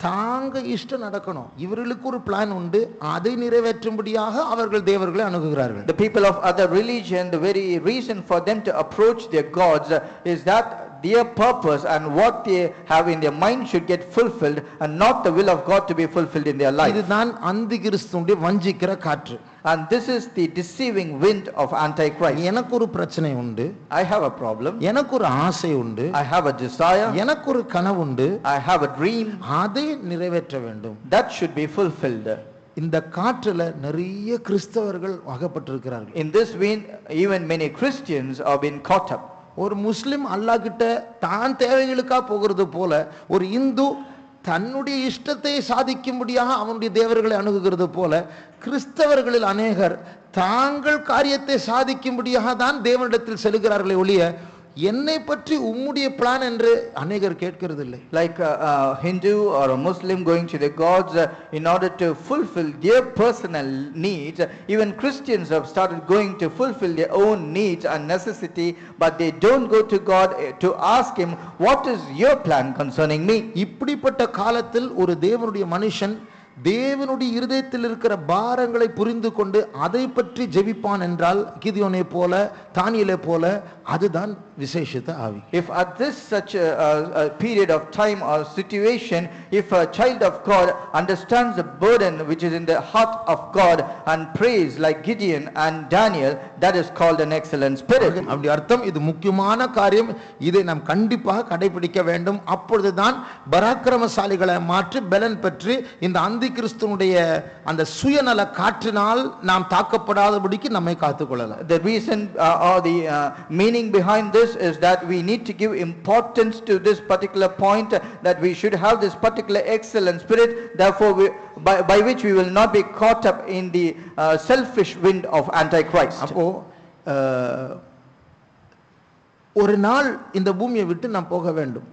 Speaker 1: தாங்க இஷ்டம் நடக்கணும். இவர்களுக்கு ஒரு பிளான் உண்டு, அதை நிறைவேற்றும்படியாக அவர்கள் தேவர்களை அணுகுகிறார்கள்.
Speaker 2: The people of other religion, the very reason for them to approach their gods is that their purpose and what they have in their mind should get fulfilled and not the will of God to be fulfilled in their life.
Speaker 1: இதுதான் அந்தி கிறிஸ்துவுடைய வஞ்சிக்கிற காற்று.
Speaker 2: And this is the deceiving wind of Antichrist.
Speaker 1: எனக்கு ஒரு பிரச்சனை உண்டு,
Speaker 2: I have a problem,
Speaker 1: எனக்கு ஒரு ஆசை உண்டு,
Speaker 2: I have a desire,
Speaker 1: எனக்கு ஒரு கனவு உண்டு,
Speaker 2: I have a dream,
Speaker 1: அதை நிறைவேற்ற வேண்டும்.
Speaker 2: that should be fulfilled.
Speaker 1: இந்த காற்றுல நிறைய கிறிஸ்தவர்கள் அகப்பட்டிருக்கிறார்கள்.
Speaker 2: In this wind, even many Christians are being caught up.
Speaker 1: ஒரு முஸ்லிம் அல்லாஹ் கிட்ட தான் தேவைகளுக்கா போகிறது போல ஒரு இந்து தன்னுடைய இஷ்டத்தை சாதிக்கும்படியாக அவனுடைய தேவர்களை அணுகுகிறது போல கிறிஸ்தவர்களில் அநேகர் தாங்கள் காரியத்தை சாதிக்கும்படியாக தான் தேவனிடத்தில் செல்கிறார்களே ஒழிய என்னை பற்றி உம்முடைய பிளான் என்று அநேகர் கேட்கிறது இல்லை.
Speaker 2: Like a Hindu or a Muslim going to the gods in order to fulfill their personal needs, even Christians have started going to fulfill their own needs and necessity, but they don't go to God to ask him, what is your plan concerning me?
Speaker 1: இப்படிப்பட்ட காலத்தில் ஒரு தேவனுடைய மனுஷன் தேவனுடைய இருதயத்தில் இருக்கிற பாரங்களை புரிந்து கொண்டு அதை பற்றி ஜெபிப்பான் என்றால் கிதியோனை போல தானியேலை போல அதுதான் விசேஷித்த ஆவி.
Speaker 2: If at this such a period of time or situation, if a child of God understands the burden which is in the heart of God and prays like Gideon and Daniel, that is called an excellent spirit.
Speaker 1: அப்படி அர்த்தம் இது முக்கியமான காரியம், இதை நாம் கண்டிப்பாக கடைபிடிக்க வேண்டும். அப்பொழுதுதான் பராக்கிரமசாலிகளை மாற்றி பலன் பெற்று இந்த அந்தி கிறிஸ்துனுடைய அந்த சுயநல காற்றினால் நாம் தாக்கப்படாதபடிக்கு நம்மை காத்துக்கொள்ளலாம்.
Speaker 2: The reason or the meaning behind this is that we need to give importance to this particular point, that we should have this particular excellent spirit, therefore by which we will not be caught up in the selfish wind of Antichrist.
Speaker 1: அப்போ ஒரு நாள் இந்த பூமியை விட்டு நாம் போக வேண்டும்.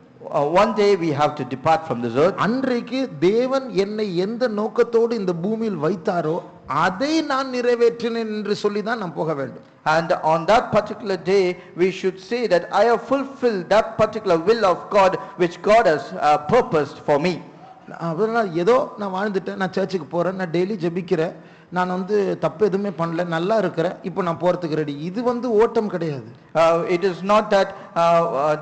Speaker 2: One day we have to depart from this earth.
Speaker 1: அன்றைக்கு தேவன் என்னை எந்த நோக்கத்தோடு இந்த பூமியில் வைத்தாரோ அதை நான் நிறைவேற்றினேன் என்று சொல்லி தான் நாம் போக வேண்டும்.
Speaker 2: And on that particular day we should say that I have fulfilled that particular will of God which God has purposed for me.
Speaker 1: அதனால ஏதோ நான் வாழ்ந்துட்டேன், நான் சர்ச்சுக்கு போறேன், நான் டெய்லி ஜெபிக்கிறேன், நான் தப்பு எதுவுமே பண்ணல, நல்லா இருக்கிறேன், இப்போ நான் போறதுக்கு ரெடி. இது ஓட்டம் கிடையாது.
Speaker 2: It is not that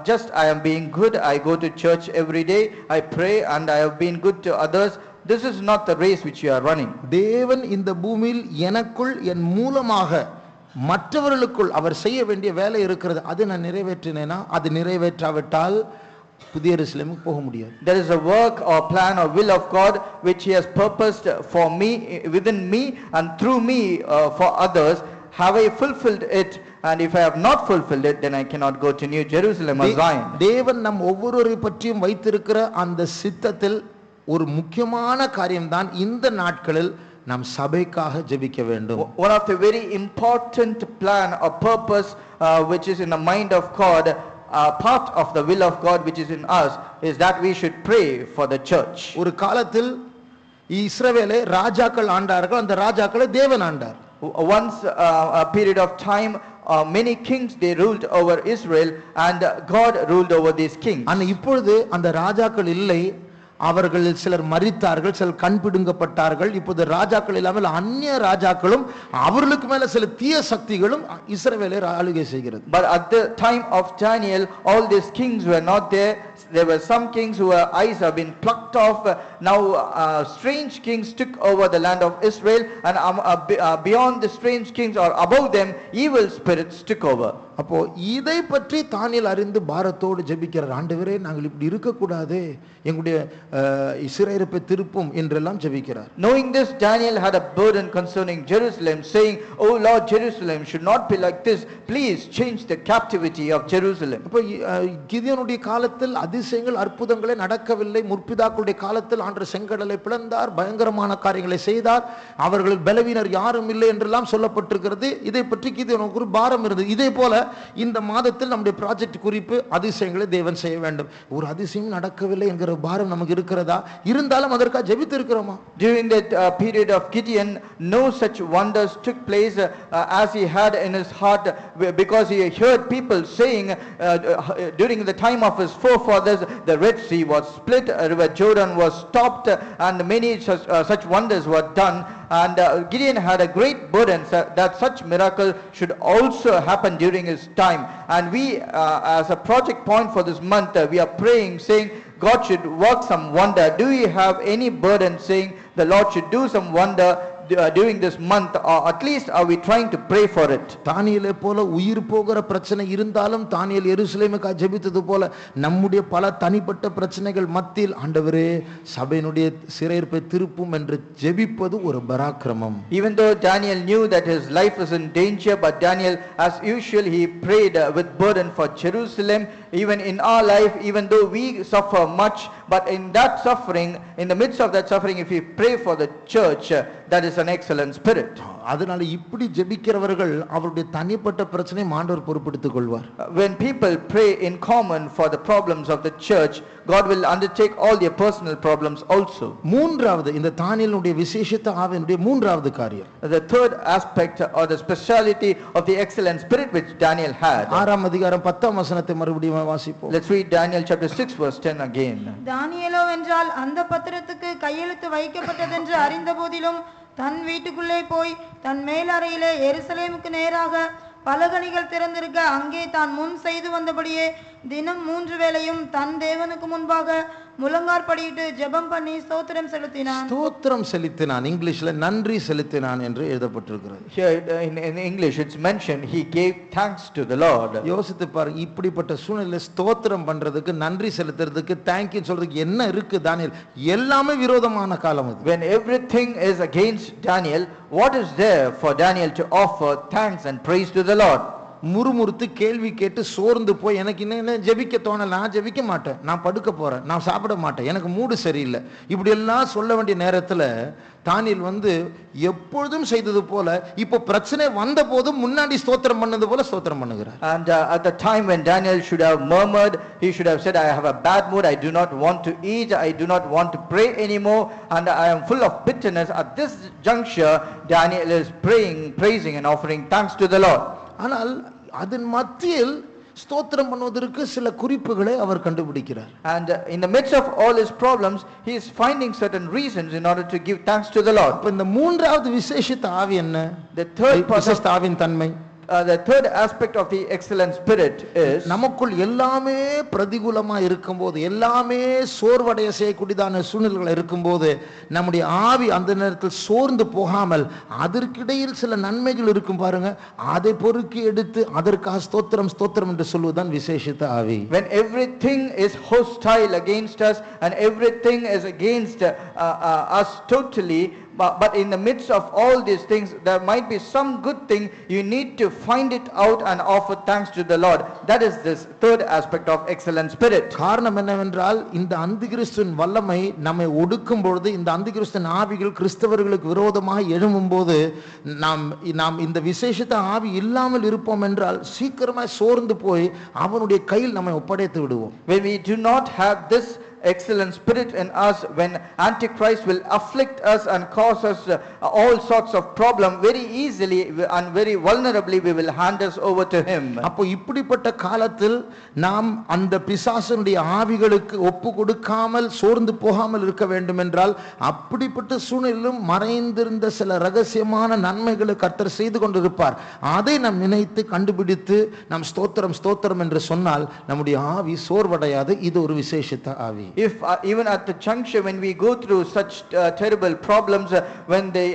Speaker 2: just I am being good, I go to church every day, I pray and I have been good to others. This is not the race which you are running.
Speaker 1: தேவன் இந்த பூமியில் எனக்குள் என் மூலமாக மற்றவர்களுக்குள் அவர் செய்ய வேண்டிய வேலை இருக்கிறது, அதை நான் நிறைவேற்றினேனா, அது நிறைவேற்றாவிட்டால் புதிய எருசலேமுக்கு போக முடியாது.
Speaker 2: There is a work or plan or will of God which he has purposed for me, within me and through me for others. Have I fulfilled it? And if I have not fulfilled it, then I cannot go to New Jerusalem or Zion.
Speaker 1: தேவன் நம் ஒவ்வொருவரை பற்றியும் வைத்திருக்கிற அந்த சித்தத்தில் ஒரு முக்கியமான காரியம் தான் இந்த நாட்களில் நாம் சபைக்காக ஜெபிக்க வேண்டும்.
Speaker 2: One of the very important plan or purpose which is in the mind of God, part of the will of God which is in us, is that we should pray for the church.
Speaker 1: ஒரு காலத்தில் இஸ்ரவேலை ராஜாக்கள் ஆண்டார்கள், அந்த ராஜாக்களை தேவன் ஆண்டார்.
Speaker 2: Once a period of time, many kings they ruled over Israel and God ruled over these kings.
Speaker 1: ஆனா இப்பொழுது அந்த ராஜாக்கள் இல்லை, அவர்கள் சிலர் மரித்தார்கள், சிலர் கண் பிடுங்கப்பட்டார்கள். இப்போது ராஜாக்கள் இல்லாமல் அந்நிய ராஜாக்களும் அவர்களுக்கு மேல சில தீய சக்திகளும் இஸ்ரவேலை ஆளுகை செய்கிறது.
Speaker 2: But at the time of Daniel, all these kings were not there. There were some kings whose eyes have been plucked off. Now strange kings took over the land of Israel, and beyond the strange kings or above them, evil spirits took over.
Speaker 1: அப்போ இதை பற்றி தானியேல் அறிந்து பாரத்தோடு ஜெபிக்கிறார். ஆண்டவரே, நாங்கள் இப்படி இருக்க கூடாது, எங்களுடைய இஸ்ரவேலை திருப்பும் என்றெல்லாம் ஜெபிக்கிறார்.
Speaker 2: Knowing this, Daniel had a burden concerning Jerusalem, saying, "Oh Lord, Jerusalem should not be like this. Please change the captivity of Jerusalem."
Speaker 1: அப்போ கிதியோனுடைய காலத்தில் அதிசயங்கள் அற்புதங்களே நடக்கவில்லை. முற்பிதாக்களுடைய காலத்தில் ஆண்டவர் செங்கடலை பிளந்தார், பயங்கரமான காரியங்களை செய்தார், அவர்கள் பலவீனர் யாரும் இல்லை என்றெல்லாம் சொல்லப்பட்டிருக்கிறது. இதை பற்றி கிதியோனுக்கு ஒரு பாரம் இருந்தது. இதே போல இந்த மாதத்தில் நம்முடைய ப்ராஜெக்ட் குறிப்பு அதிசயங்களை தேவன் செய்ய வேண்டும். ஒரு அதிசயம் நடக்கவில்லை என்கிற பாரம் நமக்கு இருக்கிறதா? இருந்தாலும் அதற்காக ஜெபித்து இருக்கிறோமா?
Speaker 2: During that period of Gideon, no such wonders took place as he had in his heart, because he heard people saying during the time of his forefathers, the Red Sea was split, River Jordan was stopped. stopped and many such wonders were done. And Gideon had a great burden that such miracle should also happen during his time. And we, as a project point for this month, we are praying, saying, God should work some wonder. Do you have any burden saying the Lord should do some wonder during this month, or at least are we trying to pray for it?
Speaker 1: தானியேலை போல உயிர் போகிற பிரச்சனை இருந்தாலும் தானியேல் எருசலேமுக்கு ஜெபித்தது போல நம்முடைய பல தனிப்பட்ட பிரச்சனைகள் மத்தியில் ஆண்டவரே சபையினுடைய சிறையிருப்பை திருப்பும் என்று ஜெபிப்பது ஒரு பராக்கிரமம்.
Speaker 2: Even though Daniel knew that his life was in danger, but Daniel, as usual, he prayed with burden for Jerusalem. Even in our life, even though we suffer much, but in that suffering, in the midst of that suffering, if we pray for the church, that is an excellent spirit.
Speaker 1: அதனால இப்படி ஜெபிக்கிறவர்கள் அவருடைய தனிப்பட்ட பிரச்சனை ஆண்டவர் பொறுப்பெடுத்துக் கொள்வார்.
Speaker 2: When people pray in common for the problems of the church, God will undertake all their personal problems also.
Speaker 1: மூன்றாவது இந்த தானியேலுடைய விசேஷித்த ஆவியினுடைய மூன்றாவது காரியம்,
Speaker 2: The third aspect or the speciality of the excellent spirit which Daniel had.
Speaker 1: 6ஆம் அதிகாரம் 10ஆம் வசனத்தை மறுபடியும் வாசிப்போம்.
Speaker 2: Let's read Daniel chapter 6 verse 10 again.
Speaker 3: தானியேலோ என்றால் அந்த பத்திரத்துக்கு கையெழுத்து வைக்கப்பட்டதென்று அறிந்த போதிலும் தன் வீட்டுக்குள்ளே போய் தன் மேலறையிலே எருசலேமுக்கு நேராக பலகணிகள் திறந்திருக்க அங்கே தான் முன் செய்து வந்தபடியே தினம் 3 வேளையும் தன் தேவனுக்கு முன்பாக முழங்காற்படியிட்டு ஜெபம் பண்ணி ஸ்தோத்திரம் செலுத்தினான்.
Speaker 1: ஸ்தோத்திரம் செலுத்தினான், இங்கிலீஷ்ல நன்றி செலுத்தினான் என்று எழுதப்பட்டிருக்கிறது.
Speaker 2: Here in English it's mentioned he gave thanks to the Lord.
Speaker 1: யோசித்து பாருங்க, இப்படிப்பட்ட சூழ்நிலையில ஸ்தோத்திரம் பண்றதுக்கு நன்றி செலுத்துறதுக்கு தேங்க்யூ சொல்றதுக்கு என்ன இருக்கு தானியேல்? எல்லாமே விரோதமான காலம் அது.
Speaker 2: When everything is against Daniel, what is there for Daniel to offer thanks and praise to the Lord?
Speaker 1: முறுமுறுத்து கேள்வி கேட்டு சோர்ந்து போய் எனக்கு இன்னும் ஜெபிக்க தோணல, நான் ஜெபிக்க மாட்டேன், நான் படுக்க போறேன், நான் சாப்பிட மாட்டேன், எனக்கு மூடு சரியில்லை, இப்படி எல்லாம் சொல்ல வேண்டிய நேரத்துல தானியேல் எப்பொழுதும் செய்தது போல இப்போ பிரச்சனை வந்த போதும் முன்னாடி ஸ்தோத்திரம் பண்ணது போல ஸ்தோத்திரம் பண்ணுகிறார்.
Speaker 2: And at the time when Daniel should have murmured, he should have said, I have a bad mood, I do not want to eat, I do not want to pray anymore, and I am full of bitterness. At this juncture Daniel is praying, praising and offering thanks to the Lord.
Speaker 1: ஆனால் அதன் மத்தியில் ஸ்தோத்திரம் பண்ணுவதற்கு சில குறிப்புகளை அவர் கண்டுபிடிக்கிறார்.
Speaker 2: And in the midst of all his problems, he is finding certain reasons in order to give thanks to the Lord.
Speaker 1: அப்ப இந்த மூன்றாவது விசேஷித்த ஆவி என்ன?
Speaker 2: The third
Speaker 1: விசேஷித்த ஆவியின் தன்மை,
Speaker 2: the third aspect of the excellent spirit is,
Speaker 1: நமக்குள் எல்லாமே பிரதிகூலமா இருக்கும்போது, எல்லாமே சோர்வடைய செய்யக்கூடியதான சூழ்நிலைகள் இருக்கும்போது நம்முடைய ஆவி அந்த நேரத்தில் சோர்ந்து போகாமல் அதற்கிடையில் சில நன்மைகள் இருக்கும் பாருங்க, அதை பொறுக்கி எடுத்து அதற்காக ஸ்தோத்திரம் ஸ்தோத்திரம் என்று சொல்வதுதான் விசேஷித்த ஆவி.
Speaker 2: when everything is hostile against us and everything is against us totally, but in the midst of all these things there might be some good thing, you need to find it out and offer thanks to the Lord. That is this third aspect of excellent spirit.
Speaker 1: காரணம் என்னவென்றால் இந்த அந்திகிறிஸ்துவின் வல்லமை நம்மை ஒடுக்கும் பொழுது, இந்த அந்திகிறிஸ்துவின் ஆவிகள் கிறிஸ்தவர்களுக்கு விரோதமாக எழும்பும்போது நாம் இந்த விசேஷித்த ஆவி இல்லாமல் இருப்போம் என்றால் சீக்கிரமாக சோர்ந்து போய் அவனுடைய கையில் நம்மை ஒப்படைத்து விடுவோம்.
Speaker 2: When we do not have this excellent spirit in us, when Antichrist will afflict us and cause us all sorts of problem, very easily and very vulnerably we will hand us over to him.
Speaker 1: அப்போ இப்படிப்பட்ட காலத்தில் நாம் அந்த பிசாசனுடைய ஆவிகளுக்கு ஒப்பு கொடுக்காமல் சோர்ந்து போகாமல் இருக்க வேண்டும் என்றால், அப்படிப்பட்ட சூழ்நிலையிலும் மறைந்திருந்த சில ரகசியமான நன்மைகளை கர்த்தர் செய்து கொண்டிருப்பார். அதை நாம் நினைத்து கண்டுபிடித்து நாம் ஸ்தோத்திரம் ஸ்தோத்திரம் என்று சொன்னால் நம்முடைய ஆவி சோர்வடையாது. இது ஒரு விசேஷித்த ஆவி.
Speaker 2: If even at the juncture when we go through such terrible problems, when the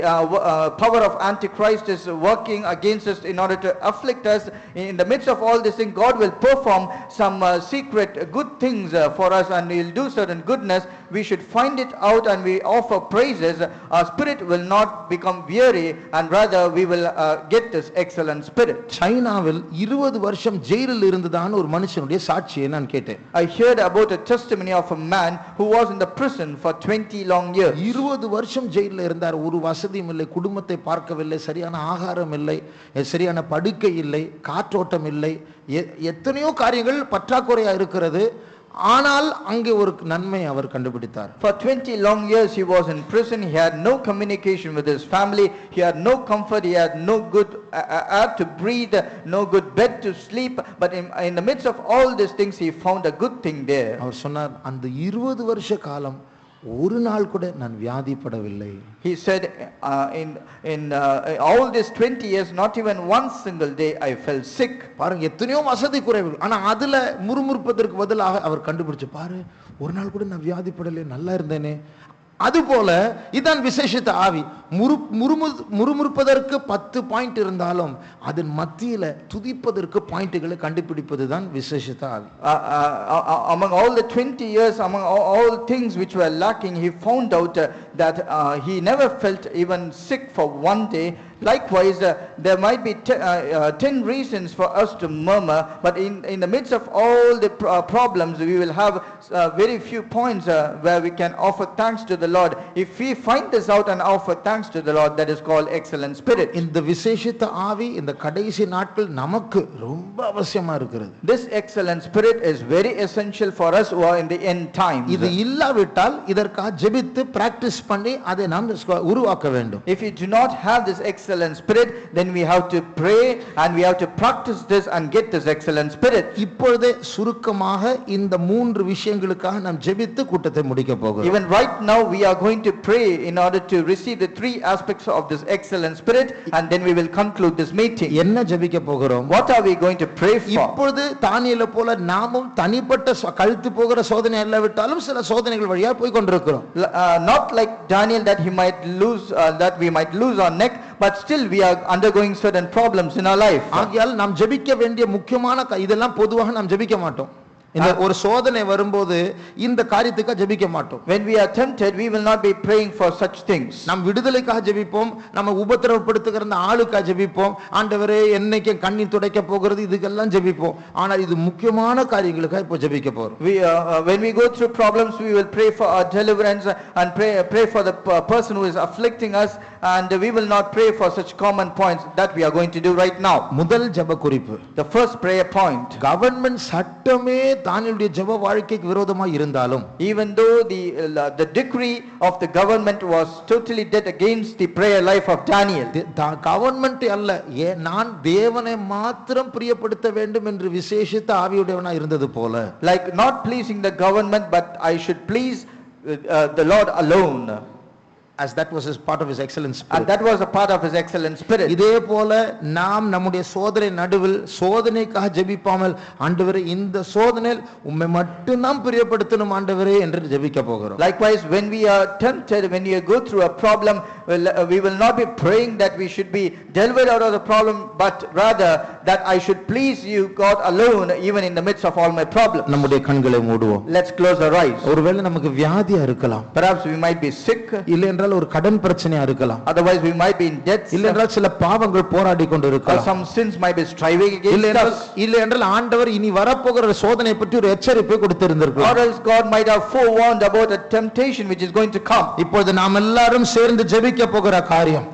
Speaker 2: power of Antichrist is working against us in order to afflict us, in the midst of all this thing, God will perform some secret good things for us, and he will do certain goodness. We should find it out and we offer praises. Our spirit will not become weary, and rather we will get this excellent spirit.
Speaker 1: சைனாவில் 20 வருஷம் ஜெயிலில் இருந்ததான ஒரு மனுஷனுடைய சாட்சியை நான் கேட்டேன்.
Speaker 2: I heard about a testimony of a man who was in the prison for 20 long years.
Speaker 1: 20 வருஷம் ஜெயிலில் இருந்தார். ஒரு வசதியும் இல்லை, குடும்பத்தை பார்க்கவில்லை, சரியான ஆகாரம் இல்லை, சரியான படுக்கை இல்லை, காற்றோட்டம் இல்லை, எத்தனையோ காரியங்கள் பற்றாக்குறையா இருக்கிறது. ஆனால் அங்கே ஒரு நன்மை அவர் கண்டுபிடித்தார்.
Speaker 2: For 20 long years he was in prison. He had no communication with his family, he had no comfort, he had no good air to breathe, no good bed to sleep, but in the midst of all these things he found a good thing there.
Speaker 1: அவர் சொன்னார், அந்த 20 வருஷ காலம் ஒரு நாள் கூட நான் வியாதிப்படவில்லை.
Speaker 2: He said, in all these 20 years, not even one single day I felt sick.
Speaker 1: பாருங்க, எத்தனையோ வசதி குறைவுகள், ஆனா அதுல முறுமுறுப்பதற்கு பதிலாக அவர் கண்டுபிடிச்சு, பாரு ஒரு நாள் கூட நான் வியாதிப்படலை, நல்லா இருந்தேனே. அதுபோல இதான் விசேஷித்த ஆவி. முறுமுறுப்பதற்கு 10 பாயிண்ட் இருந்தாலும் அதன் மத்தியில துதிப்பதற்கு பாயிண்ட்களை கண்டுபிடிப்பது தான் விசேஷித்த ஆவி.
Speaker 2: Among all the 20 years, among all things which were lacking, he found out that he never felt even sick for one day. Likewise, there might be 10 reasons for us to murmur, but in the midst of all the problems, we will have very few points where we can offer thanks to the Lord. If we find this out and offer thanks to the Lord, that is called excellent spirit.
Speaker 1: இந்த விசேஷித்த ஆவி இந்த கடைசி நாட்கள் நமக்கு ரொம்ப அவசியமா இருக்கிறது.
Speaker 2: This excellent spirit is very essential for us who are in the end times.
Speaker 1: இது இல்லாவிட்டால் இதற்காக ஜெபித்து பிராக்டீஸ் பண்ணி அதை நாம் உருவாக்க வேண்டும்.
Speaker 2: If you do not have this excellent spirit, then we have to pray and we have to practice this and get this excellent spirit.
Speaker 1: இப்பொழுதே சுருக்கமாக இந்த 3 விஷயங்களுக்காக நாம் ஜெபித்து கூட்டத்தை முடிக்க போகிறோம்.
Speaker 2: Even right now we are going to pray in order to receive the 3 aspects of this excellent spirit, and then we will conclude this meeting.
Speaker 1: என்ன ஜெபிக்க போகிறோம்?
Speaker 2: What are we going to pray for?
Speaker 1: இப்பொழுது தானியேலை போல நாமும் தனிப்பட்ட கழுத்து போகிற சோதனை இல்லாவிட்டாலும் சில சோதனைகள் வழியா போய் கொண்டிருக்கிறோம்.
Speaker 2: Not like Daniel that he might lose that we might lose our neck, but still we are undergoing certain problems in our life.
Speaker 1: ஆகையால் நாம் ஜெபிக்க வேண்டிய முக்கியமான இதெல்லாம் பொதுவாக நாம் ஜெபிக்க மாட்டோம். இந்த ஒரு சோதனை வரும்போது இந்த காரியத்துக்கு ஜெபிக்க மாட்டோம்.
Speaker 2: When we are tempted, we will not be praying for such things.
Speaker 1: நாம் விடுதலைக்காக ஜெபிப்போம், நம்ம உபத்திரவப்படுத்துகிற அந்த ஆளுக்காக ஜெபிப்போம், ஆண்டவரே என்னைக்கு கண்ணீர் துடைக்க போகிறது இதுக்கெல்லாம் ஜெபிப்போம். ஆனால் இது முக்கியமான காரியங்களுக்காக இப்போ ஜெபிக்க போறோம்.
Speaker 2: When we go through problems, we will pray for our deliverance and pray for the person who is afflicting us, and we will not pray for such common points that we are going to do right now.
Speaker 1: முதல் ஜெப குறிப்பு,
Speaker 2: the first prayer point,
Speaker 1: government சட்டமே தானியேலுடைய ஜெப வாழ்க்கைக்கு விரோதமா இருந்தாலும்,
Speaker 2: even though the decree of the government was totally dead against the prayer life of Daniel,
Speaker 1: government அல்ல, நான் தேவனை மாத்திரம் பிரியப்படுத்த வேண்டும் என்று விசேஷித்த ஆவியுடையவனா இருந்தது போல,
Speaker 2: like not pleasing the government but I should please the Lord alone,
Speaker 1: as that was his part of his excellent spirit.
Speaker 2: And that was a part of his excellent spirit.
Speaker 1: இதே போல நாம் நம்முடைய சோதனை நடுவில் சோதனைக்காக ஜெபிப்பாமல், ஆண்டவரே இந்த சோதனையில் உம்மை மட்டும் நாம் பிரியப்படுத்தணும் ஆண்டவரே என்று ஜெபிக்க போகிறோம்.
Speaker 2: Likewise, when we are tempted, when we go through a problem, we will not be praying that we should be delivered out of the problem, but rather that I should please you God alone even in the midst of all my problems.
Speaker 1: நம்முடைய கண்களை மூடுவோம்.
Speaker 2: Let's close our eyes.
Speaker 1: ஒருவேளை நமக்கு வியாதியா இருக்கலாம்,
Speaker 2: perhaps we might be sick,
Speaker 1: இல்லை என்றால் ஒரு கடன் பிரச்சனையா இருக்கலாம்,
Speaker 2: otherwise we might be in debt,
Speaker 1: இல்லை என்றால் சில பாவங்கள் போராடி கொண்டு இருக்கலாம்,
Speaker 2: some sins might be striving against us,
Speaker 1: இல்லை என்றால் ஆண்டவர் இனி வரப்போகிற சோதனை பற்றி ஒரு எச்சரிப்பை கொடுத்திருந்திருக்கலாம்,
Speaker 2: or else God might have forewarned about a temptation which is going to come.
Speaker 1: இப்பொழுது நாம் எல்லாரும் சேர்ந்து ஜெபிக்க போகிற காரியம்,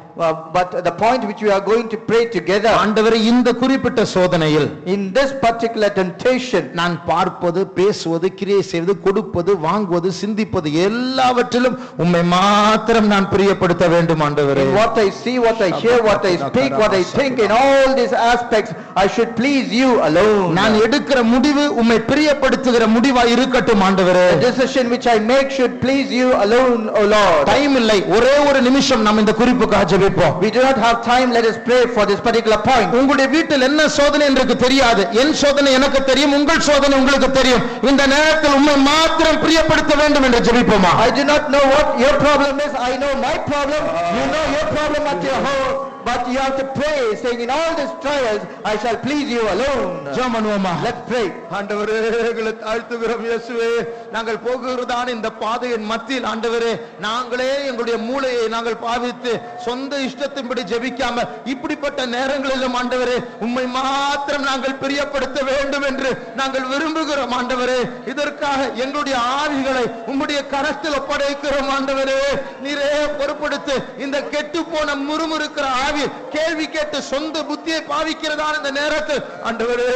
Speaker 2: but the point which we are going to pray together,
Speaker 1: ஆண்டவரே இந்த குறிப்பிட்ட சோதனையில்,
Speaker 2: in this particular temptation,
Speaker 1: நான் பார்ப்பது, பேசுவது, கிரியை செய்வது, கொடுப்பது, வாங்குவது, சிந்திப்பது எல்லாவற்றிலும் உம்மை மாத்திரம் நான் பிரியப்படுத்த வேண்டும் ஆண்டவரே.
Speaker 2: in what I see, what I hear, what I speak, what I think, in all these aspects I should please you alone.
Speaker 1: நான் எடுக்கிற முடிவு உம்மை பிரியப்படுத்துகிற முடிவா இருக்கட்டும் ஆண்டவரே.
Speaker 2: The decision which I make should please you alone, O Lord.
Speaker 1: Time இல்லை, ஒரே ஒரு நிமிஷம் நாம் இந்த குறிப்புக்காக ஜெபிப்போம்.
Speaker 2: We do not have time, let us pray for this particular point.
Speaker 1: உங்களுடைய வீட்டில் என்ன சோதனை எனக்கு தெரியாது, என் சோதனை எனக்கு தெரியும், உங்கள் சோதனை உங்களுக்கு தெரியும். இந்த நேரத்தில் உம்மை மாத்திரம் பிரியப்படுத்த வேண்டும் என்று ஜெபிப்போமா?
Speaker 2: I do not know what your problem is, I know my problem, you know your problem at your home, but you have to pray saying in all these trials I shall please you alone.
Speaker 1: ஜெபம் பண்ணுவோமா?
Speaker 2: Let's pray.
Speaker 1: ஆண்டவரே, எங்களை தாழ்த்துகிறோம் இயேசுவே. நாங்கள் போகிறதான இந்த பாதையின் மத்தியில் ஆண்டவரே, நாங்களே எங்களுடைய மூளையை நாங்கள் பாவித்து சொந்த இஷ்டத்தின்படி ஜெபிக்காம இப்படிப்பட்ட நேரங்களிலும் ஆண்டவரே உம்மை மாத்திரம் நாங்கள் பிரியப்படுத்த வேண்டும் என்று நாங்கள் விரும்புகிறோம் ஆண்டவரே. இதற்காக எங்களுடைய ஆவிகளை உம்முடைய கரத்தில் ஒப்படைக்கிறோம் ஆண்டவரே. நீரே பொறுப்படுத்து. இந்த கெட்டு போன முறுமுறுக்கிற ஆவி கேள்வி கேட்டு சொந்த புத்தியை பாவிக்கிறதான இந்த நேரத்தில் ஆண்டவரே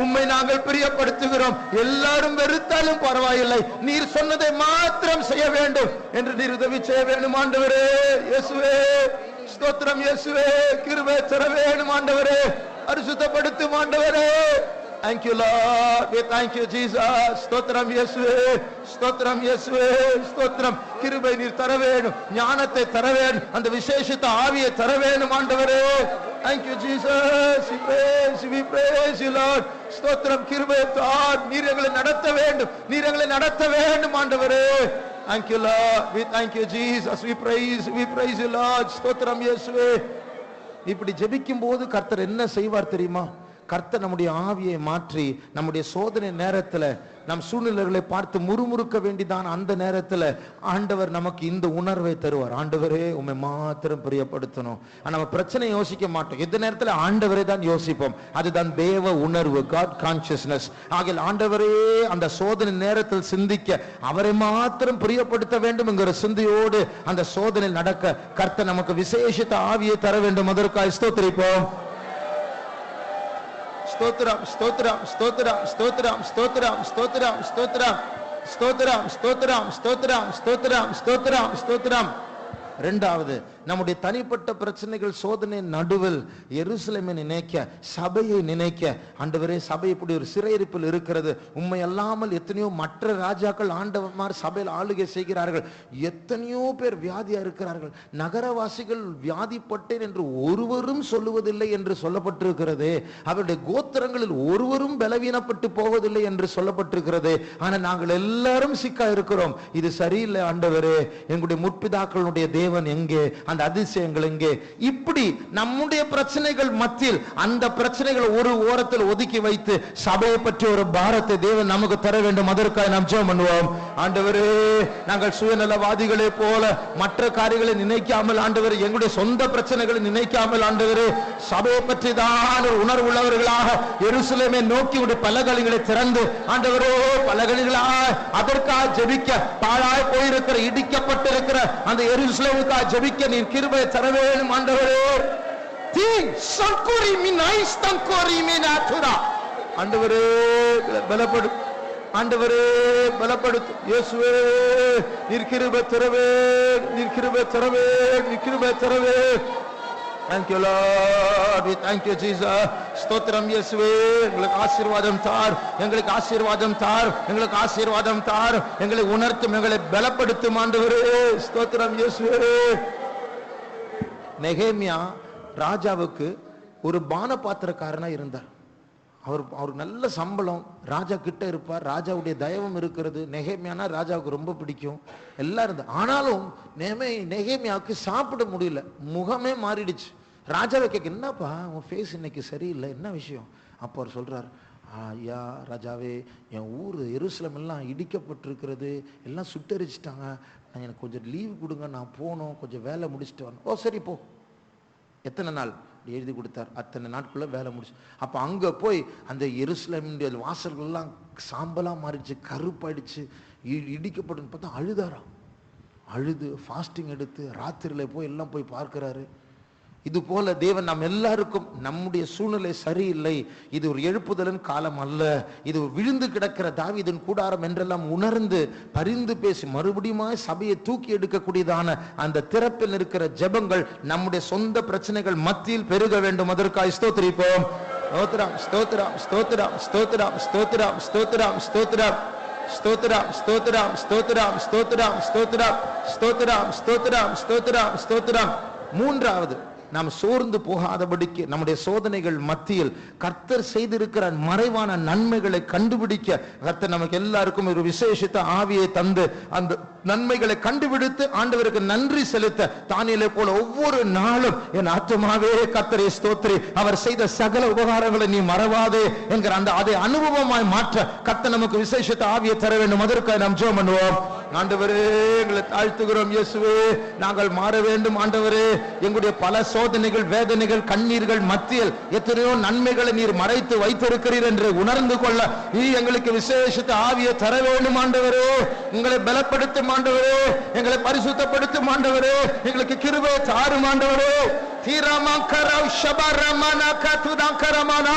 Speaker 1: உம்மை நாங்கள் பிரியப்படுத்துகிறோம். எல்லாரும் வெறுத்தாலும் பரவாயில்லை, நீர் சொன்னதை மாத்திரம் செய்ய வேண்டும் என்று நீர் உதவி செய்ய வேண்டும் ஆண்டவரே. இயேசுவே ஸ்தோத்திரம், இயேசுவே கிருபை தர வேண்டும் ஆண்டவரே. பரிசுத்தப்படுத்தும் ஆண்டவரே. Thank you, Lord. We thank you, Jesus. ஸ்தோத்திரம் இயேசுவே, ஸ்தோத்திரம் இயேசுவே, ஸ்தோத்திரம். கிருபை நீர் தர வேண்டும், ஞானத்தை தர வேண்டும், அந்த விசேஷித்த ஆவியை தர வேண்டும் ஆண்டவரே. Thank you, Jesus. We praise you, Lord. ஸ்தோத்திரம். கிருபை தார், நீர் எங்களை நடத்த வேண்டும், நீர் எங்களை நடத்த வேண்டும் ஆண்டவரே. Thank you, Lord. We thank you, Jesus. We praise you, Lord. ஸ்தோத்திரம் இயேசுவே. இப்படி ஜெபிக்கும் போது கர்த்தர் என்ன செய்வார் தெரியுமா? கர்த்தர் நம்முடைய ஆவியை மாற்றி நம்முடைய சோதனை நேரத்துல நம் சூழ்நிலைகளை பார்த்து முறுமுறுக்க வேண்டிதான் அந்த நேரத்துல ஆண்டவர் நமக்கு இந்த உணர்வை தருவார். ஆண்டவரே உம்மை மாத்திரம் பிரியப்படுத்தணும். நம்ம பிரச்சனை யோசிக்க மாட்டோம், எந்த நேரத்துல ஆண்டவரே தான் யோசிப்போம். அதுதான் தேவ உணர்வு, காட் கான்சியஸ்னஸ். ஆகிய ஆண்டவரே அந்த சோதனை நேரத்தில் சிந்திக்க, அவரை மாத்திரம் பிரியப்படுத்த வேண்டும் என்கிற சிந்தையோடு அந்த சோதனை நடக்க கர்த்தர் நமக்கு விசேஷித்த ஆவியை தர வேண்டும். அதற்காக ஸ்தோத்திரிப்போம். ஸ்தோத்திரம், ஸ்தோத்திரம், ஸ்தோத்திரம், ஸ்தோத்திரம், ஸ்தோத்திரம், ஸ்தோத்திரம், ஸ்தோத்திரம், ஸ்தோத்திரம், ஸ்தோத்திரம், ஸ்தோத்திரம், ஸ்தோத்திரம், ஸ்தோத்திரம், ஸ்தோத்திரம். இரண்டாவது, நம்முடைய தனிப்பட்ட பிரச்சனைகள் சோதனை நடுவில் எருசலேமை நினைக்க, சபையை நினைக்க, ஆண்டவரே சபை இப்படி ஒரு சிறையிருப்பில் இருக்கிறது, உண்மை அல்லாமல் எத்தனையோ மற்ற ராஜாக்கள் ஆண்டவர்மார் சபையில் ஆளுகை செய்கிறார்கள், எத்தனையோ பேர் வியாதியா இருக்கிறார்கள், நகரவாசிகள் வியாதிப்பட்டேன் என்று ஒருவரும் சொல்லுவதில்லை என்று சொல்லப்பட்டிருக்கிறது, அவருடைய கோத்திரங்களில் ஒருவரும் பலவீனப்பட்டு போவதில்லை என்று சொல்லப்பட்டிருக்கிறது. ஆனால் நாங்கள் எல்லாரும் சிக்கா இருக்கிறோம். இது சரியில்லை ஆண்டவரே, எங்களுடைய முற்பிதாக்களுடைய தேவன் எங்கே, அந்த அதிசயங்கள் எங்கே? இப்படி நம்முடைய பிரச்சனைகள் மத்தியில் அந்த பிரச்சனைகளை ஒரு ஓரத்தில் ஒதுக்கி வைத்து சபையை பற்றி ஒரு பாரத்தை தேவன் நமக்கு தர வேண்டும். அதற்காக நாம் ஜெபம் பண்ணுவோம். ஆண்டவரே, நாங்கள் சுயநலவாதிகளே போல மற்ற காரியங்களை நினைக்காமல், ஆண்டவரே எங்களுடைய சொந்த பிரச்சனைகளை நினைக்காமல், ஆண்டவரே சபையை பற்றி தான் உணர்வு உள்ளவர்களாக எருசலேமை நோக்கி உடைய பலகலிகளை திறந்து, ஆண்டவரே பலகலிகளாய் அதற்காக ஜெபிக்க, பாழாய் போயிருக்கிற இடிக்கப்பட்டிருக்கிற அந்த எருசலேமுக்காக ஜெபிக்க நீர் கிருபை தர வேண்டும் ஆண்டவரே. தீ சங்கோரி மினாய்ஸ் தங்கோரி மினாதுரா. ஆண்டவரே பலப்படு, ஆண்டவரே பலப்படுத்து. இயேசுவே நீர் கிருபை தரவே, நீர் கிருபை தரவே, நீர் கிருபை தரவே. Thank you, Lord. We thank you, Jesus. ஸ்தோத்திரம் இயேசுவே. எங்களுக்கு ஆசீர்வாதம் தார், எங்களுக்கு ஆசீர்வாதம் தார், எங்களுக்கு ஆசீர்வாதம் தார், எங்களை உணர்த்தும், எங்களை பலப்படுத்தும் ஆண்டவரே. ஸ்தோத்திரம் இயேசுவே. நெகேமியா ராஜாவுக்கு ஒரு பானபாத்திரக்காரனா இருந்தார். அவருக்கு நல்ல சம்பளம், ராஜா கிட்ட இருப்பார், ராஜாவுடைய தயவும் இருக்கிறது. நெகேமியானா ராஜாவுக்கு ரொம்ப பிடிக்கும், எல்லாம் இருந்தது. ஆனாலும் நெகேமியாவுக்கு சாப்பிட முடியல, முகமே மாறிடுச்சு. ராஜாவை கேட்க, என்னப்பா உன் ஃபேஸ் இன்னைக்கு சரியில்லை, என்ன விஷயம்? அப்போ அவர் சொல்றார், ஐயா ராஜாவே, என் ஊர் எருசலேம் எல்லாம் இடிக்கப்பட்டிருக்கிறது, எல்லாம் சுட்டரிச்சிட்டாங்க, எனக்கு கொஞ்சம் லீவ் கொடுங்க, நான் போகணும், கொஞ்சம் வேலை முடிச்சுட்டு வரணும். ஓ சரி போ. எத்தனை நாள் எழுதி கொடுத்தார், அத்தனை நாட்குள்ள வேலை முடிச்சு. அப்ப அங்க போய் அந்த எருசலேமுடைய வாசல்கள்லாம் சாம்பலா மாறிடுச்சு, கருப்பாயிடுச்சு, இடிக்கப்பட்டு பார்த்தா அழுதாராம். அழுது ஃபாஸ்டிங் எடுத்து ராத்திரியில போய் எல்லாம் போய் பார்க்கிறாரு. இது போல தேவன் நம் எல்லாருக்கும் நம்முடைய சூழ்நிலை சரியில்லை, இது ஒரு எழுப்புதலின் காலம் அல்ல, இது விழுந்து கிடக்கிற தாவீதின் கூடாரம் என்றெல்லாம் உணர்ந்து பரிந்து பேசி மறுபடியும் சபையை தூக்கி எடுக்கக்கூடியதான அந்த திறப்பில் இருக்கிற ஜெபங்கள் நம்முடைய சொந்த பிரச்சனைகள் மத்தியில் பெருக வேண்டும். அதற்காக ஸ்தோத்திரிப்போம். ஸ்தோத்திரம், ஸ்தோத்திரம், ஸ்தோத்திரம், ஸ்தோத்திரம், ஸ்தோத்திரம், ஸ்தோத்திரம், ஸ்தோத்திரம், ஸ்தோத்திரம், ஸ்தோத்திரம், ஸ்தோத்திரம், ஸ்தோத்திரம், ஸ்தோத்திரம், ஸ்தோத்திரம், ஸ்தோத்திரம், ஸ்தோத்திரம், ஸ்தோத்திரம். மூன்றாவது, நாம் சோர்ந்து போகாதபடிக்கு நம்முடைய சோதனைகள் மத்தியில் கர்த்தர் செய்திருக்கிற மறைவான நன்மைகளை கண்டுபிடிக்க கர்த்தர் நமக்கு எல்லாருக்கும் ஒரு விசேஷித்த ஆவியை தந்து அந்த நன்மைகளை கண்டுபிடித்து ஆண்டவருக்கு நன்றி செலுத்த, தானியேலை போல ஒவ்வொரு நாளும் என் ஆத்துமாவே கர்த்தரை ஸ்தோத்திரி, அவர் செய்த சகல உபகாரங்களை நீ மறவாதே என்கிற அந்த அதை அனுபவமாய் மாற்ற கர்த்தர் நமக்கு விசேஷித்த ஆவியை தர வேண்டும். அதற்காக நாம் ஜெபம் பண்ணுவோம். ஆண்டவரே எங்களை தாழ்த்துகிறோம். இயேசுவே நாங்கள் மாற வேண்டும். ஆண்டவரே எங்களுடைய பல சோதனைகள், வேதனைகள், கண்ணீர்கள் மத்தியில் எத்தனையோ நன்மைகளை நீர் மறைத்து வைத்திருக்கிறீர் என்று உணர்ந்து கொள்ள நீ எங்களுக்கு விசேஷித்த ஆவியை தர வேண்டும். ஆண்டவரே உங்களை பலப்படுத்தும் ஆண்டவரே, எங்களை பரிசுத்தப்படுத்தும் ஆண்டவரே, எங்களுக்கு கிருபை தாரும் ஆண்டவரே. தீராமங்கரா ஷபரமனா கதுதங்கரமனா